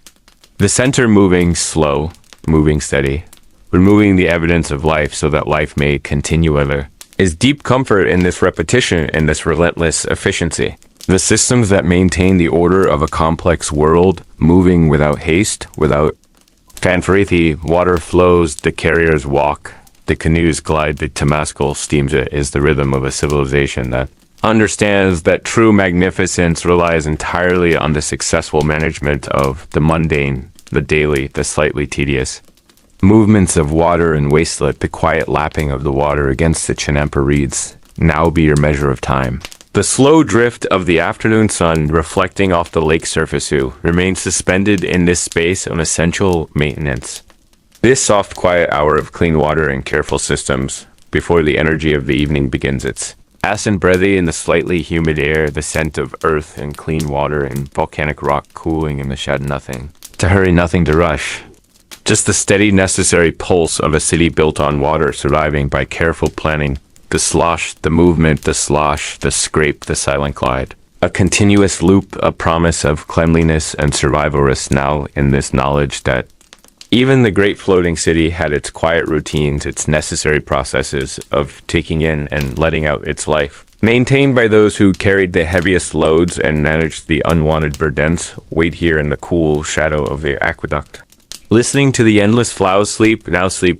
the center, moving slow, moving steady, removing the evidence of life so that life may continue. There is deep comfort in this repetition and this relentless efficiency. The systems that maintain the order of a complex world, moving without haste, without fanfare. The water flows, the carriers walk, the canoes glide, the Temascal steams. It is the rhythm of a civilization that understands that true magnificence relies entirely on the successful management of the mundane, the daily, the slightly tedious movements of water and wastelet. The quiet lapping of the water against the Chinampa reeds now be your measure of time. The slow drift of the afternoon sun reflecting off the lake surface remains suspended in this space on essential maintenance. This soft, quiet hour of clean water and careful systems before the energy of the evening begins its acid breathy in the slightly humid air, the scent of earth and clean water and volcanic rock cooling in the shed. Nothing to hurry, nothing to rush. Just the steady, necessary pulse of a city built on water, surviving by careful planning. The slosh, the movement, the slosh, the scrape, the silent glide. A continuous loop, a promise of cleanliness and survival risk now in this knowledge that even the great floating city had its quiet routines, its necessary processes of taking in and letting out its life. Maintained by those who carried the heaviest loads and managed the unwanted burdens, wait here in the cool shadow of the aqueduct. Listening to the endless flows sleep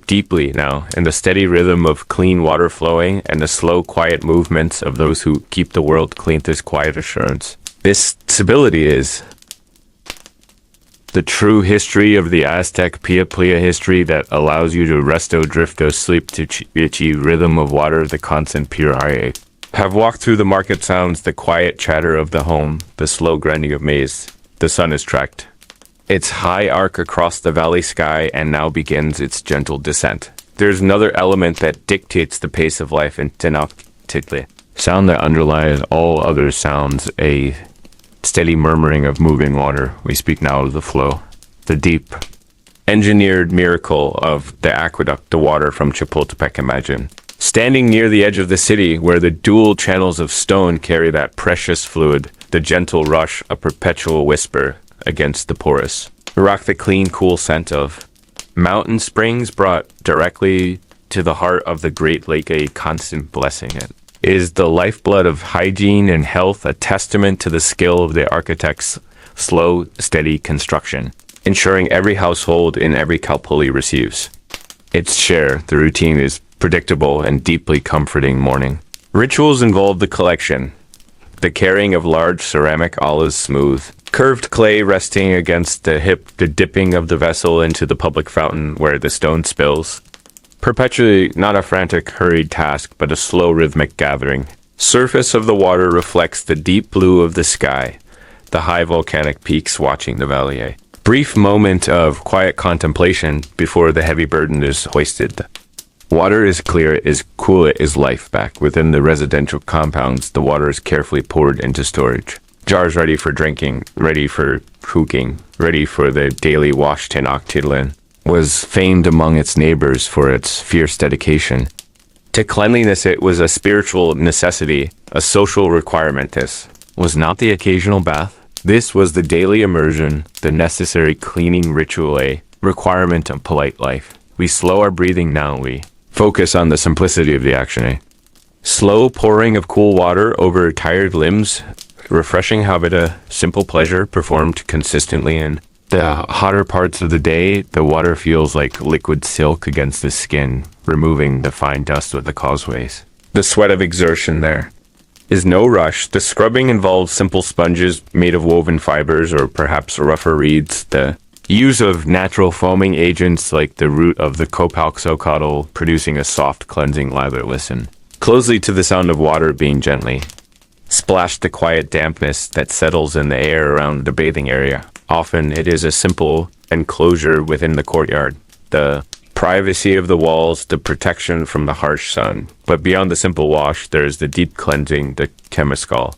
deeply now, in the steady rhythm of clean water flowing and the slow, quiet movements of those who keep the world clean. This quiet assurance, this stability is the true history of the Aztec Pia history that allows you to resto, drifto, sleep to itchy rhythm of water, the constant pure air. Have walked through the market sounds, the quiet chatter of the home, the slow grinding of maize. The sun is tracked its high arc across the valley sky and now begins its gentle descent. There's another element that dictates the pace of life in Tenochtitlan. Sound that underlies all other sounds, a steady murmuring of moving water. We speak now of the flow, the deep, engineered miracle of the aqueduct, the water from Chapultepec. Imagine standing near the edge of the city where the dual channels of stone carry that precious fluid, the gentle rush, a perpetual whisper against the porous rock, the clean, cool scent of mountain springs brought directly to the heart of the great lake, a constant blessing. It is the lifeblood of hygiene and health, a testament to the skill of the architect's slow, steady construction, ensuring every household in every Kalpuli receives its share. The routine is predictable and deeply comforting. Morning rituals involve the collection, the carrying of large ceramic olives, smooth curved clay resting against the hip, the dipping of the vessel into the public fountain where the stone spills. Perpetually not a frantic, hurried task, but a slow, rhythmic gathering. Surface of the water reflects the deep blue of the sky, the high volcanic peaks watching the valley. Brief moment of quiet contemplation before the heavy burden is hoisted. Water is clear, it is cool, it is life back. Within the residential compounds, the water is carefully poured into storage. Jars ready for drinking, ready for cooking, ready for the daily wash. Tenochtitlan was famed among its neighbors for its fierce dedication to cleanliness. It was a spiritual necessity, a social requirement. This was not the occasional bath. This was the daily immersion, the necessary cleaning ritual, a requirement of polite life. We slow our breathing now, we focus on the simplicity of the action. Slow pouring of cool water over tired limbs, refreshing habit, a simple pleasure performed consistently. In the hotter parts of the day, the water feels like liquid silk against the skin, removing the fine dust with the causeways. The sweat of exertion there is no rush. The scrubbing involves simple sponges made of woven fibers or perhaps rougher reeds. The use of natural foaming agents like the root of the copalxocotl producing a soft cleansing lather. Listen closely to the sound of water being gently splashed, the quiet dampness that settles in the air around the bathing area. Often it is a simple enclosure within the courtyard. The privacy of the walls, the protection from the harsh sun. But beyond the simple wash, there is the deep cleansing, the chemiskal.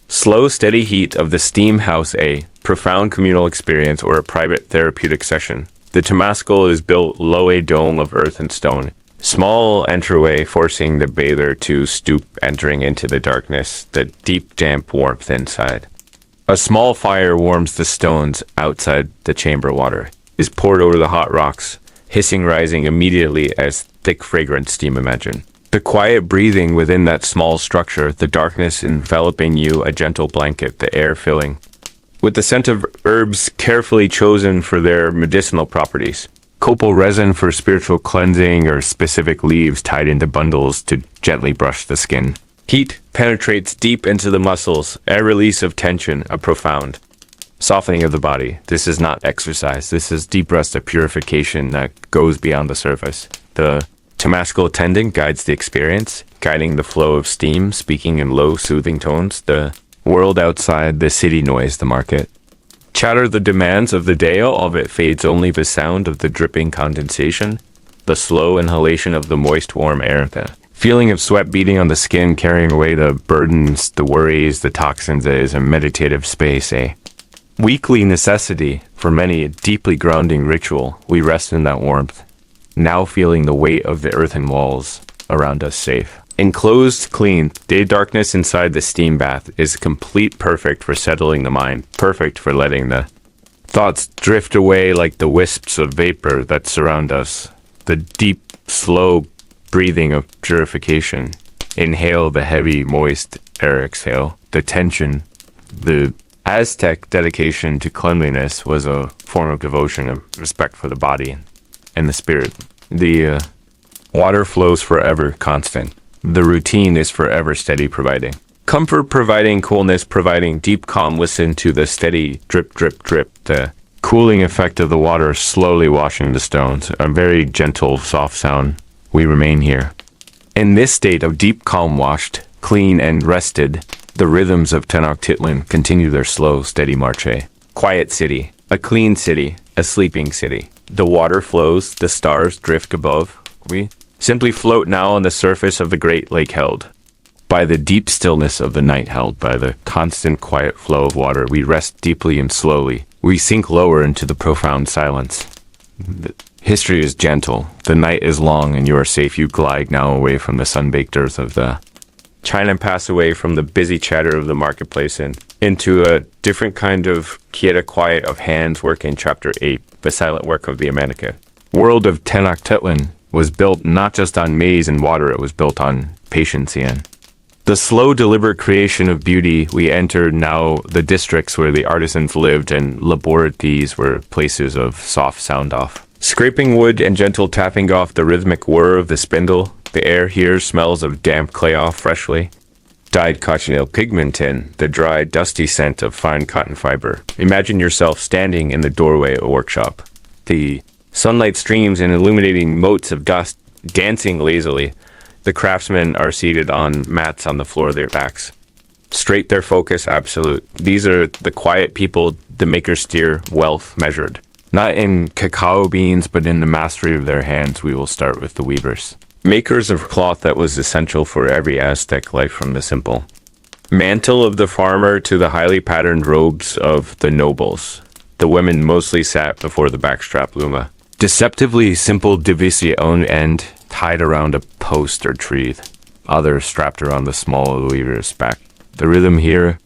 Slow, steady heat of the steam house, a profound communal experience or a private therapeutic session. The Temascal is built low, a dome of earth and stone. Small entryway forcing the bather to stoop, entering into the darkness, the deep damp warmth inside. A small fire warms the stones outside. The chamber water is poured over the hot rocks, hissing rising immediately as thick fragrant steam. Imagine the quiet breathing within that small structure, the darkness enveloping you, a gentle blanket, the air filling with the scent of herbs carefully chosen for their medicinal properties. Copal resin for spiritual cleansing or specific leaves tied into bundles to gently brush the skin. Heat penetrates deep into the muscles, a release of tension, a profound softening of the body. This is not exercise. This is deep rest, a purification that goes beyond the surface. The Temascal attendant guides the experience, guiding the flow of steam, speaking in low, soothing tones. The world outside, the city noise, the market. Chatter, the demands of the day, all of it fades, only the sound of the dripping condensation, the slow inhalation of the moist, warm air, the feeling of sweat beating on the skin, carrying away the burdens, the worries, the toxins. It is a meditative space, a weekly necessity for many, a deeply grounding ritual. We rest in that warmth, now feeling the weight of the earthen walls around us safe. Enclosed, clean, day darkness inside the steam bath is complete, perfect for settling the mind, perfect for letting the thoughts drift away like the wisps of vapor that surround us. The deep, slow breathing of purification. Inhale the heavy, moist air, exhale the tension. The Aztec dedication to cleanliness was a form of devotion, of respect for the body and the spirit. The water flows forever, constant. The routine is forever steady, providing comfort, providing coolness, providing deep calm. Listen to the steady drip, drip, drip, the cooling effect of the water slowly washing the stones. A very gentle, soft sound. We remain here. In this state of deep calm, washed, clean, and rested, the rhythms of Tenochtitlan continue their slow, steady march. A quiet city, a clean city, a sleeping city. The water flows, the stars drift above. We simply float now on the surface of the great lake, held by the deep stillness of the night, held by the constant quiet flow of water. We rest deeply and slowly. We sink lower into the profound silence. The history is gentle. The night is long and you are safe. You glide now away from the sun-baked earth of the Chinampas, away from the busy chatter of the marketplace and into a different kind of quieta quiet of hands working. Chapter 8, the silent work of the American world of Tenochtitlan was built not just on maize and water, it was built on patience and the slow, deliberate creation of beauty. We entered now the districts where the artisans lived, and laboratories were places of soft sound off. Scraping wood and gentle tapping off the rhythmic whir of the spindle. The air here smells of damp clay off freshly dyed cochineal pigmentin, the dry, dusty scent of fine cotton fiber. Imagine yourself standing in the doorway of a workshop. The sunlight streams in illuminating motes of dust, dancing lazily. The craftsmen are seated on mats on the floor, their backs straight, their focus absolute. These are the quiet people the makers steer wealth measured. Not in cacao beans, but in the mastery of their hands. We will start with the weavers. Makers of cloth that was essential for every Aztec life, from the simple mantle of the farmer to the highly patterned robes of the nobles. The women mostly sat before the backstrap luma. Deceptively simple division end tied around a post or tree. Others strapped around the small weaver's back. The rhythm here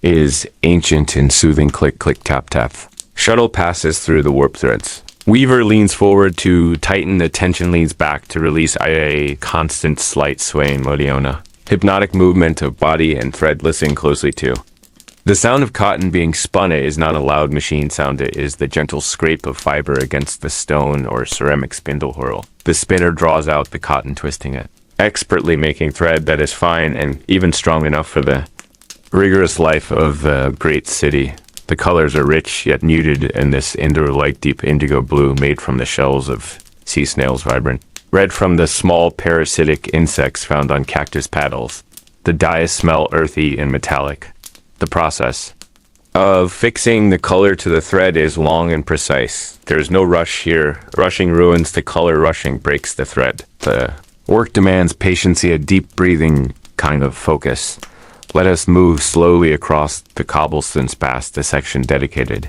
is ancient and soothing click, click, tap, tap. Shuttle passes through the warp threads. Weaver leans forward to tighten, the tension leans back to release a constant slight swaying modiona. Hypnotic movement of body and thread. Listen closely to The sound of cotton being spun is not a loud machine sound, it is the gentle scrape of fiber against the stone or ceramic spindle whorl. The spinner draws out the cotton, twisting it, expertly making thread that is fine and even strong enough for the rigorous life of the great city. The colors are rich yet muted in this indoor light, deep indigo blue made from the shells of sea snails, vibrant red from the small parasitic insects found on cactus paddles. The dyes smell earthy and metallic. The process of fixing the color to the thread is long and precise. There is no rush here. Rushing ruins the color, rushing breaks the thread. The work demands patience, a deep breathing kind of focus. Let us move slowly across the cobblestones past the section dedicated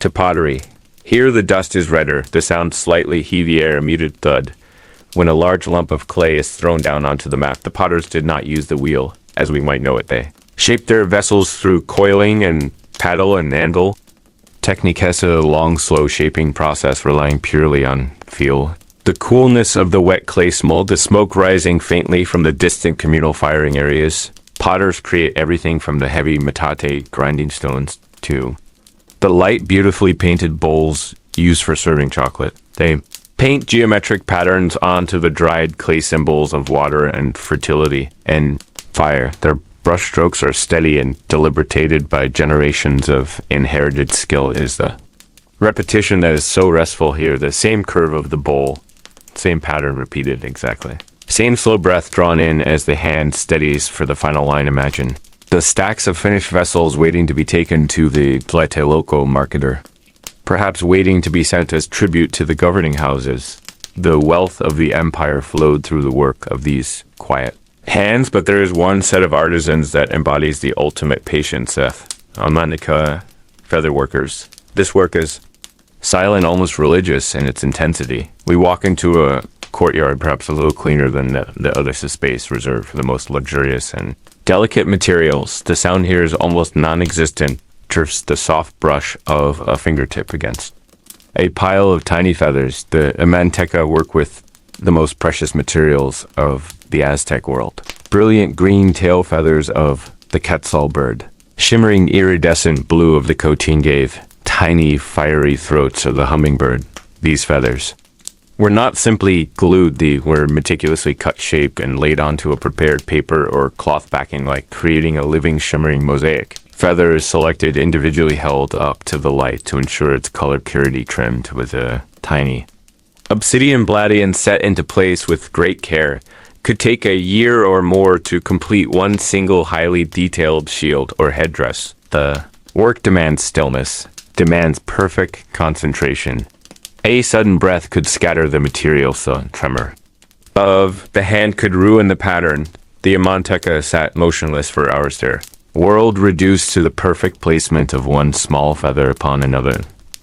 to pottery. Here the dust is redder, the sound slightly heavier, a muted thud. When a large lump of clay is thrown down onto the mat, the potters did not use the wheel, as we might know it. They shaped their vessels through coiling and paddle and anvil. Technique has a long, slow shaping process relying purely on feel. The coolness of the wet clay mold, the smoke rising faintly from the distant communal firing areas. Potters create everything from the heavy metate grinding stones to the light, beautifully painted bowls used for serving chocolate. They paint geometric patterns onto the dried clay symbols of water and fertility and fire. Their brushstrokes are steady and deliberated by generations of inherited skill. It is the repetition that is so restful here. The same curve of the bowl, same pattern repeated exactly. Same slow breath drawn in as the hand steadies for the final line. Imagine the stacks of finished vessels waiting to be taken to the Tlatelolco marketer, perhaps waiting to be sent as tribute to the governing houses. The wealth of the empire flowed through the work of these quiet hands, but there is one set of artisans that embodies the ultimate patience, Amanica feather workers. This work is silent, almost religious in its intensity. We walk into a courtyard, perhaps a little cleaner than the other space reserved for the most luxurious and delicate materials. The sound here is almost non-existent, just the soft brush of a fingertip against a pile of tiny feathers. The Manteca work with the most precious materials of the Aztec world. Brilliant green tail feathers of the quetzal bird, shimmering iridescent blue of the cotingave, tiny fiery throats of the hummingbird. These feathers were not simply glued, they were meticulously cut, shaped, and laid onto a prepared paper or cloth backing, like creating a living, shimmering mosaic. Feather is selected, individually held up to the light to ensure its color purity, trimmed with a tiny obsidian bladdian set into place with great care. Could take a year or more to complete one single highly detailed shield or headdress. The work demands stillness, demands perfect concentration. A sudden breath could scatter the material, so tremor of the hand could ruin the pattern. The Manteca sat motionless for hours there, world reduced to the perfect placement of one small feather upon another.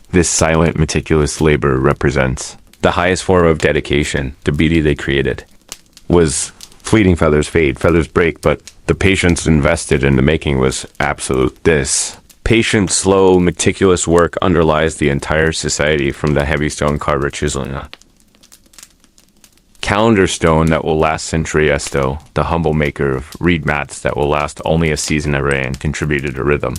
This silent, meticulous labor represents the highest form of dedication. The beauty they created was fleeting. Feathers fade, feathers break, but the patience invested in the making was absolute. This patient, slow, meticulous work underlies the entire society, from the heavy stone carver chiseling a calendar stone that will last century esto, the humble maker of reed mats that will last only a season array and contributed a rhythm.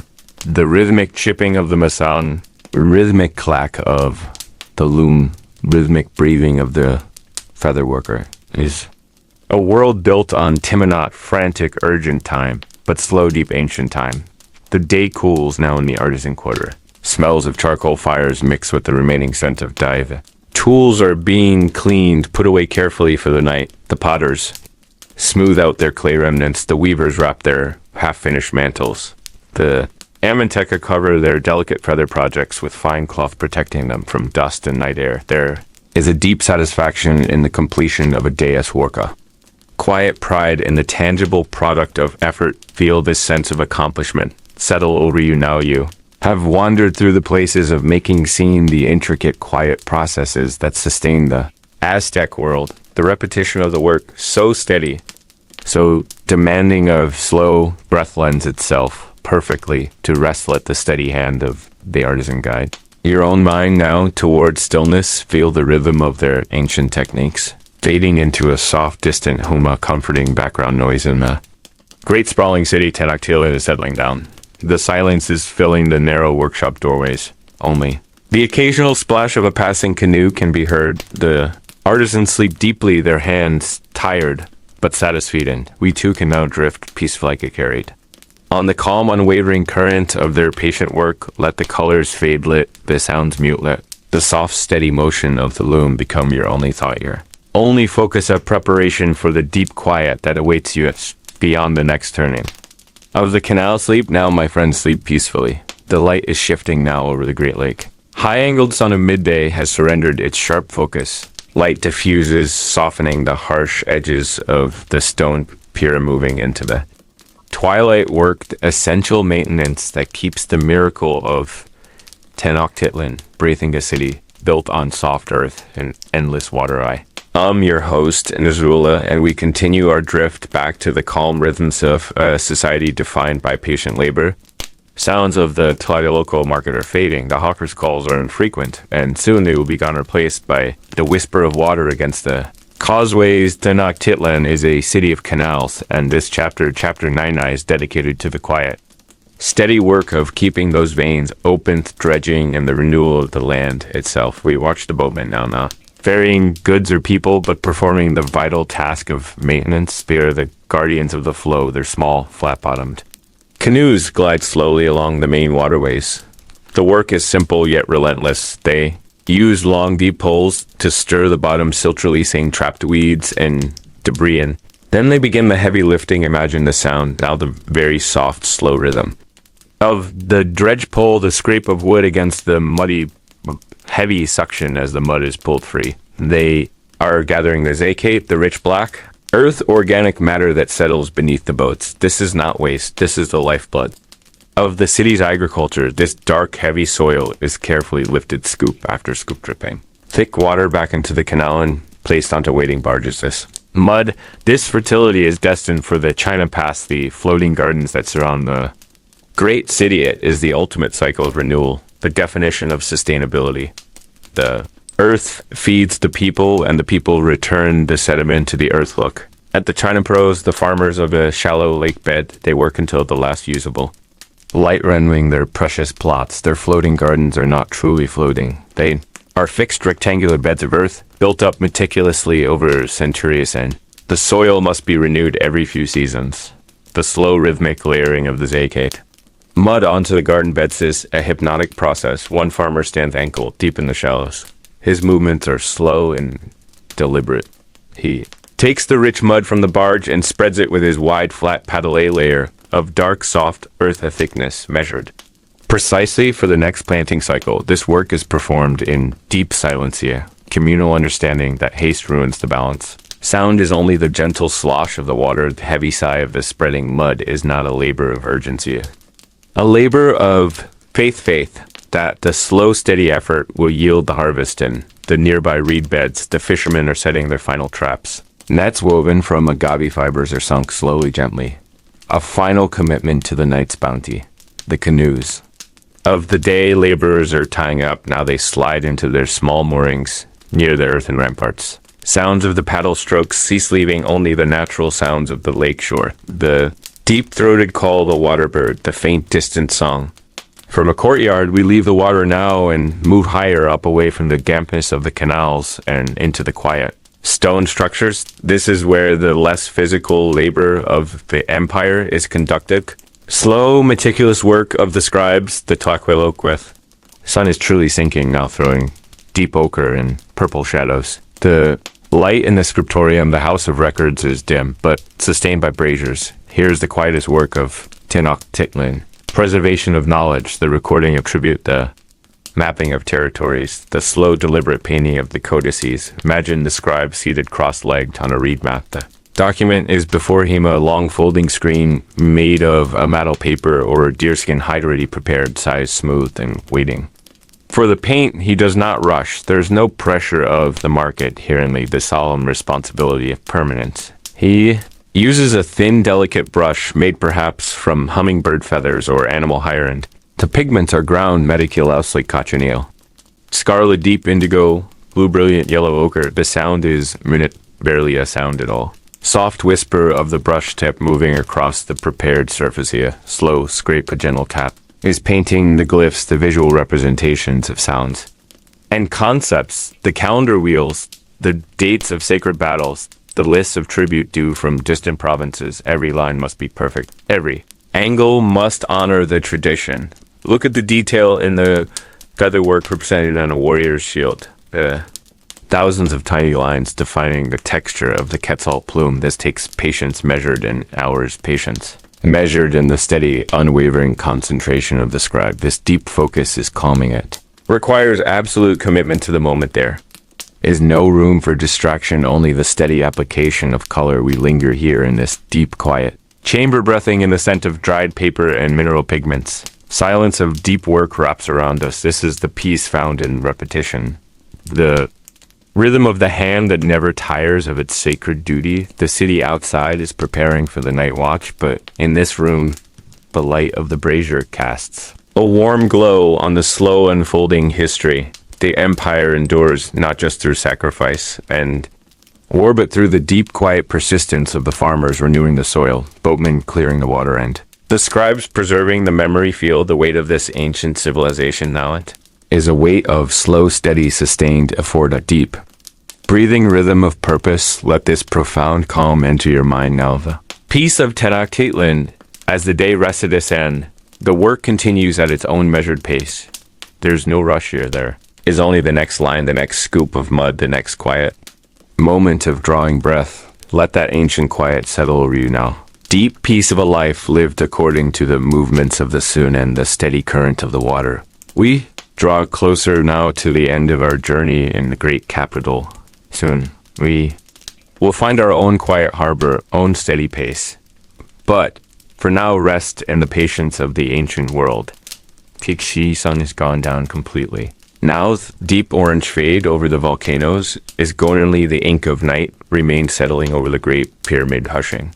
The rhythmic chipping of the Macehualtin, rhythmic clack of the loom, rhythmic breathing of the feather worker is a world built on Timonot, frantic, urgent time, but slow, deep, ancient time. The day cools now in the artisan quarter. Smells of charcoal fires mix with the remaining scent of dye. Tools are being cleaned, put away carefully for the night. The potters smooth out their clay remnants. The weavers wrap their half-finished mantles. The Manteca cover their delicate feather projects with fine cloth protecting them from dust and night air. There is a deep satisfaction in the completion of a day's worka. Quiet pride in the tangible product of effort. Feel this sense of accomplishment settle over you now. You have wandered through the places of making, seen the intricate, quiet processes that sustain the Aztec world. The repetition of the work, so steady, so demanding of slow breath, lends itself perfectly to wrestle at the steady hand of the artisan guide. Your own mind now towards stillness, feel the rhythm of their ancient techniques, fading into a soft, distant hum, a comforting background noise in the great sprawling city. Tenochtitlan is settling down. The silence is filling the narrow workshop doorways only. The occasional splash of a passing canoe can be heard. The artisans sleep deeply, their hands tired but satisfied, and we too can now drift peaceful like a carried. On the calm, unwavering current of their patient work, let the colors fade lit, the sounds mute lit. The soft, steady motion of the loom become your only thought here. Only focus of preparation for the deep quiet that awaits you beyond the next turning. Of the canal sleep, now my friends sleep peacefully. The light is shifting now over the Great Lake. High-angled sun of midday has surrendered its sharp focus. Light diffuses, softening the harsh edges of the stone pier, moving into the twilight worked essential maintenance that keeps the miracle of Tenochtitlan breathing a city built on soft earth and endless water eye. I'm your host, Nizula, and we continue our drift back to the calm rhythms of a society defined by patient labor. Sounds of the Tlatelolco market are fading, the hawkers' calls are infrequent, and soon they will be gone replaced by the whisper of water against the causeways. Tenochtitlan is a city of canals, and this chapter 99, is dedicated to the quiet, steady work of keeping those veins open, dredging, and the renewal of the land itself. We watch the boatmen now. Ferrying goods or people, but performing the vital task of maintenance. They are the guardians of the flow. They're small, flat-bottomed canoes glide slowly along the main waterways. The work is simple yet relentless. They use long, deep poles to stir the bottom, silt releasing trapped weeds and debris in. Then they begin the heavy lifting. Imagine the sound, now the very soft, slow rhythm of the dredge pole, the scrape of wood against the muddy, heavy suction as the mud is pulled free. They are gathering the zacate, the rich black earth, organic matter that settles beneath the boats. This is not waste. This is the lifeblood of the city's agriculture. This dark, heavy soil is carefully lifted scoop after scoop dripping. Thick water back into the canal and placed onto waiting barges. This mud, this fertility is destined for the Chinampas, the floating gardens that surround the great city. It is the ultimate cycle of renewal, the definition of sustainability. The earth feeds the people, and the people return the sediment to the earth. Look at the Chinampas, the farmers of a shallow lake bed. They work until the last usable light renewing their precious plots. Their floating gardens are not truly floating. They are fixed rectangular beds of earth, built up meticulously over centuries, and the soil must be renewed every few seasons. The slow rhythmic layering of the zacate mud onto the garden beds is a hypnotic process. One farmer stands ankle deep in the shallows. His movements are slow and deliberate. He takes the rich mud from the barge and spreads it with his wide, flat paddle layer of dark, soft earth, a thickness measured precisely for the next planting cycle. This work is performed in deep silence here, communal understanding that haste ruins the balance. Sound is only the gentle slosh of the water. The heavy sigh of the spreading mud is not a labor of urgency. A labor of faith that the slow, steady effort will yield the harvest. In the nearby reed beds, the fishermen are setting their final traps. Nets woven from agave fibers are sunk slowly, gently. A final commitment to the night's bounty. The canoes of the day, laborers are tying up. Now they slide into their small moorings near the earthen ramparts. Sounds of the paddle strokes cease, leaving only the natural sounds of the lake shore. The deep-throated call of the water bird, the faint distant song. From a courtyard, we leave the water now and move higher up, away from the dampness of the canals and into the quiet. Stone structures. This is where the less physical labor of the empire is conducted. Slow, meticulous work of the scribes, the Tlatelolco. Sun is truly sinking now, throwing deep ochre and purple shadows. The light in the scriptorium, the house of records, is dim, but sustained by braziers. Here's the quietest work of Tenochtitlan. Preservation of knowledge, the recording of tribute, the mapping of territories, the slow, deliberate painting of the codices. Imagine the scribe seated cross-legged on a reed mat. The document is before him, a long folding screen made of a matted paper or deerskin hide ready prepared, size smooth and waiting. For the paint, he does not rush. There's no pressure of the market, herein the solemn responsibility of permanence. He uses a thin, delicate brush made perhaps from hummingbird feathers or animal hyacinth. The pigments are ground meticulously cochineal. Scarlet, deep indigo, blue, brilliant yellow ochre. The sound is minute, barely a sound at all. Soft whisper of the brush tip moving across the prepared surface here. Slow scrape a gentle cap. Is painting the glyphs, the visual representations of sounds. And concepts, the calendar wheels, the dates of sacred battles, the lists of tribute due from distant provinces. Every line must be perfect. Every angle must honor the tradition. Look at the detail in the featherwork represented on a warrior's shield. Thousands of tiny lines defining the texture of the Quetzal plume. This takes patience measured in hours. Patience measured in the steady, unwavering concentration of the scribe. This deep focus is calming it. Requires absolute commitment to the moment. There is no room for distraction, only the steady application of color. We linger here in this deep quiet. Chamber breathing in the scent of dried paper and mineral pigments. Silence of deep work wraps around us. This is the peace found in repetition. The rhythm of the hand that never tires of its sacred duty. The city outside is preparing for the night watch, but in this room, the light of the brazier casts a warm glow on the slow unfolding history. The empire endures not just through sacrifice and war, but through the deep, quiet persistence of the farmers renewing the soil, boatmen clearing the water end. The scribes preserving the memory field, the weight of this ancient civilization now it is a weight of slow, steady, sustained effort, a deep, breathing rhythm of purpose. Let this profound calm enter your mind now. The peace of Tenochtitlan, as the day rested its end, the work continues at its own measured pace. There's no rush here. There is only the next line, the next scoop of mud, the next quiet moment of drawing breath. Let that ancient quiet settle over you now. Deep peace of a life lived according to the movements of the sun and the steady current of the water. We draw closer now to the end of our journey in the great capital. Soon we will find our own quiet harbor, own steady pace. But for now, rest in the patience of the ancient world. Tixi sun is gone down completely. Now, deep orange fade over the volcanoes is only the ink of night remains settling over the great pyramid hushing.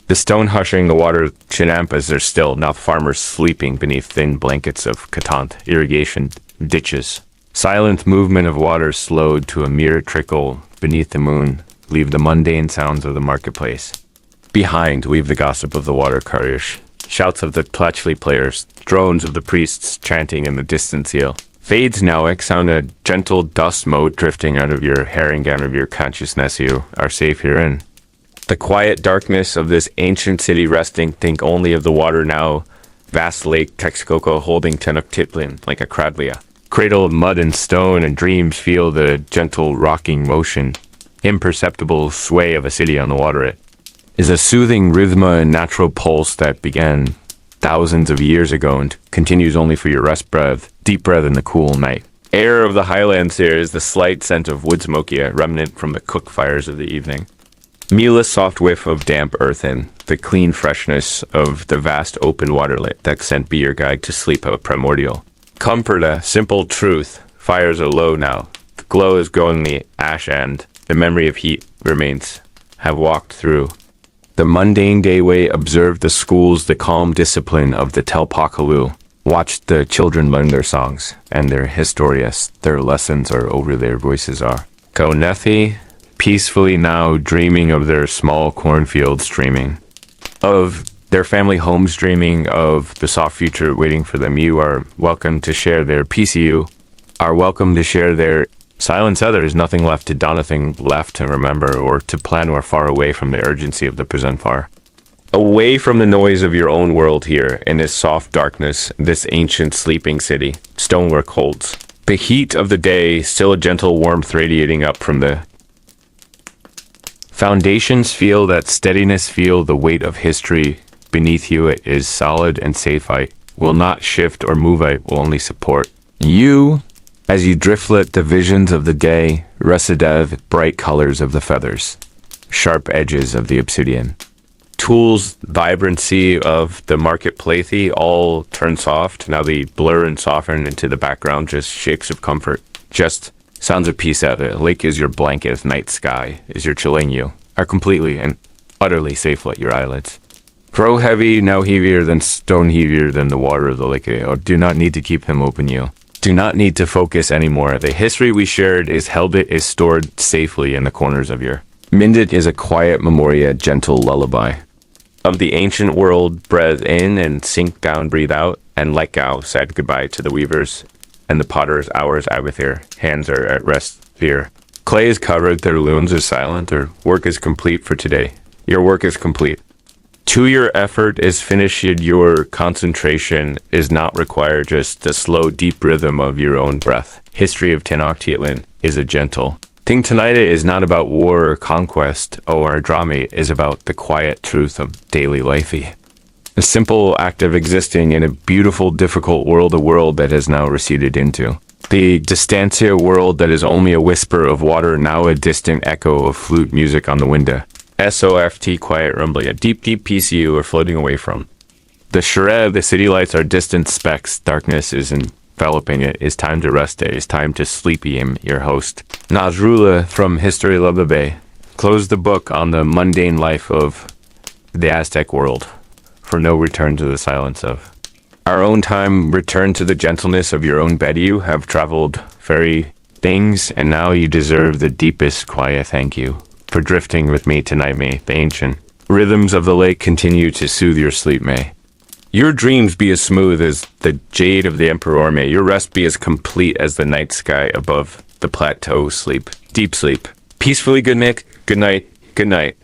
The stone hushing the water, Chinampas are still, now farmers sleeping beneath thin blankets of katant, irrigation ditches. Silent movement of water slowed to a mere trickle beneath the moon, leave the mundane sounds of the marketplace. Behind, weave the gossip of the water carriers, shouts of the Tlatelolco players, drones of the priests chanting in the distance hill. Fades now, sound a gentle dust mote drifting out of your harangan of your consciousness. You are safe herein. The quiet darkness of this ancient city resting, think only of the water now, vast lake Texcoco holding Tenochtitlan like a cradlia. Cradle of mud and stone, and dreams feel the gentle rocking motion, imperceptible sway of a city on the water. It is a soothing rhythm and natural pulse that began thousands of years ago and continues only for your rest breath, deep breath in the cool night. Air of the highlands here is the slight scent of wood smoky, a remnant from the cook fires of the evening. Meatless soft whiff of damp earth in the clean freshness of the vast open waterlet that sent be your guide to sleep, a primordial comfort, a simple truth. Fires are low now. The glow is going the ash end. The memory of heat remains. Have walked through the mundane dayway, observed the schools, the calm discipline of the Tlatelolco. Watched the children learn their songs and their historias. Their lessons are over, their voices are. Konethi, peacefully now dreaming of their small cornfields, dreaming of their family homes, dreaming of the soft future waiting for them. You are welcome to share their PCU, are welcome to share their silence. Others, nothing left to do, nothing left to remember or to plan, or far away from the urgency of the present, far away from the noise of your own world here in this soft darkness, this ancient sleeping city. Stonework holds the heat of the day, still a gentle warmth radiating up from the foundations. Feel that steadiness, feel the weight of history beneath you. It is solid and safe. I will not shift or move. I will only support you as you driftlet the visions of the day, residev, bright colors of the feathers, sharp edges of the obsidian. Tools, vibrancy of the market plaything all turn soft. Now they blur and soften into the background, just shapes of comfort, just sounds of peace out of it. Lake is your blanket, night sky is your chilling. You are completely and utterly safe at your eyelids. Grow heavy, now heavier than stone, heavier than the water of the lake. Or do not need to keep him open. You do not need to focus anymore. The history we shared is held, it is stored safely in the corners of your Mending is a quiet memoria, gentle lullaby. Of the ancient world, breathe in and sink down, breathe out, and let go, said goodbye to the weavers, and the potter's hours out with their hands are at rest fear. Clay is covered, their looms are silent, their work is complete for today. Your work is complete. To your effort is finished, your concentration is not required, just the slow, deep rhythm of your own breath. History of Tenochtitlan is a gentle. Ting Tonight is not about war or conquest, our drama is about the quiet truth of daily life. A simple act of existing in a beautiful, difficult world, a world that has now receded into. The distancia world that is only a whisper of water, now a distant echo of flute music on the window. SOFT, quiet rumbling, a deep, deep PCU are floating away from. The Shred, the city lights are distant specks, darkness is enveloping it. It's time to rest it, it's time to sleepy him, your host. Nazrula from History Lullaby. Close the book on the mundane life of the Aztec world, for no return to the silence of our own time. Return to the gentleness of your own bed. You have traveled very things, and now you deserve the deepest quiet thank you for drifting with me tonight. May the ancient rhythms of the lake continue to soothe your sleep. May your dreams be as smooth as the jade of the emperor. May your rest be as complete as the night sky above the plateau. Sleep, deep sleep, peacefully. Good night, good night, good night.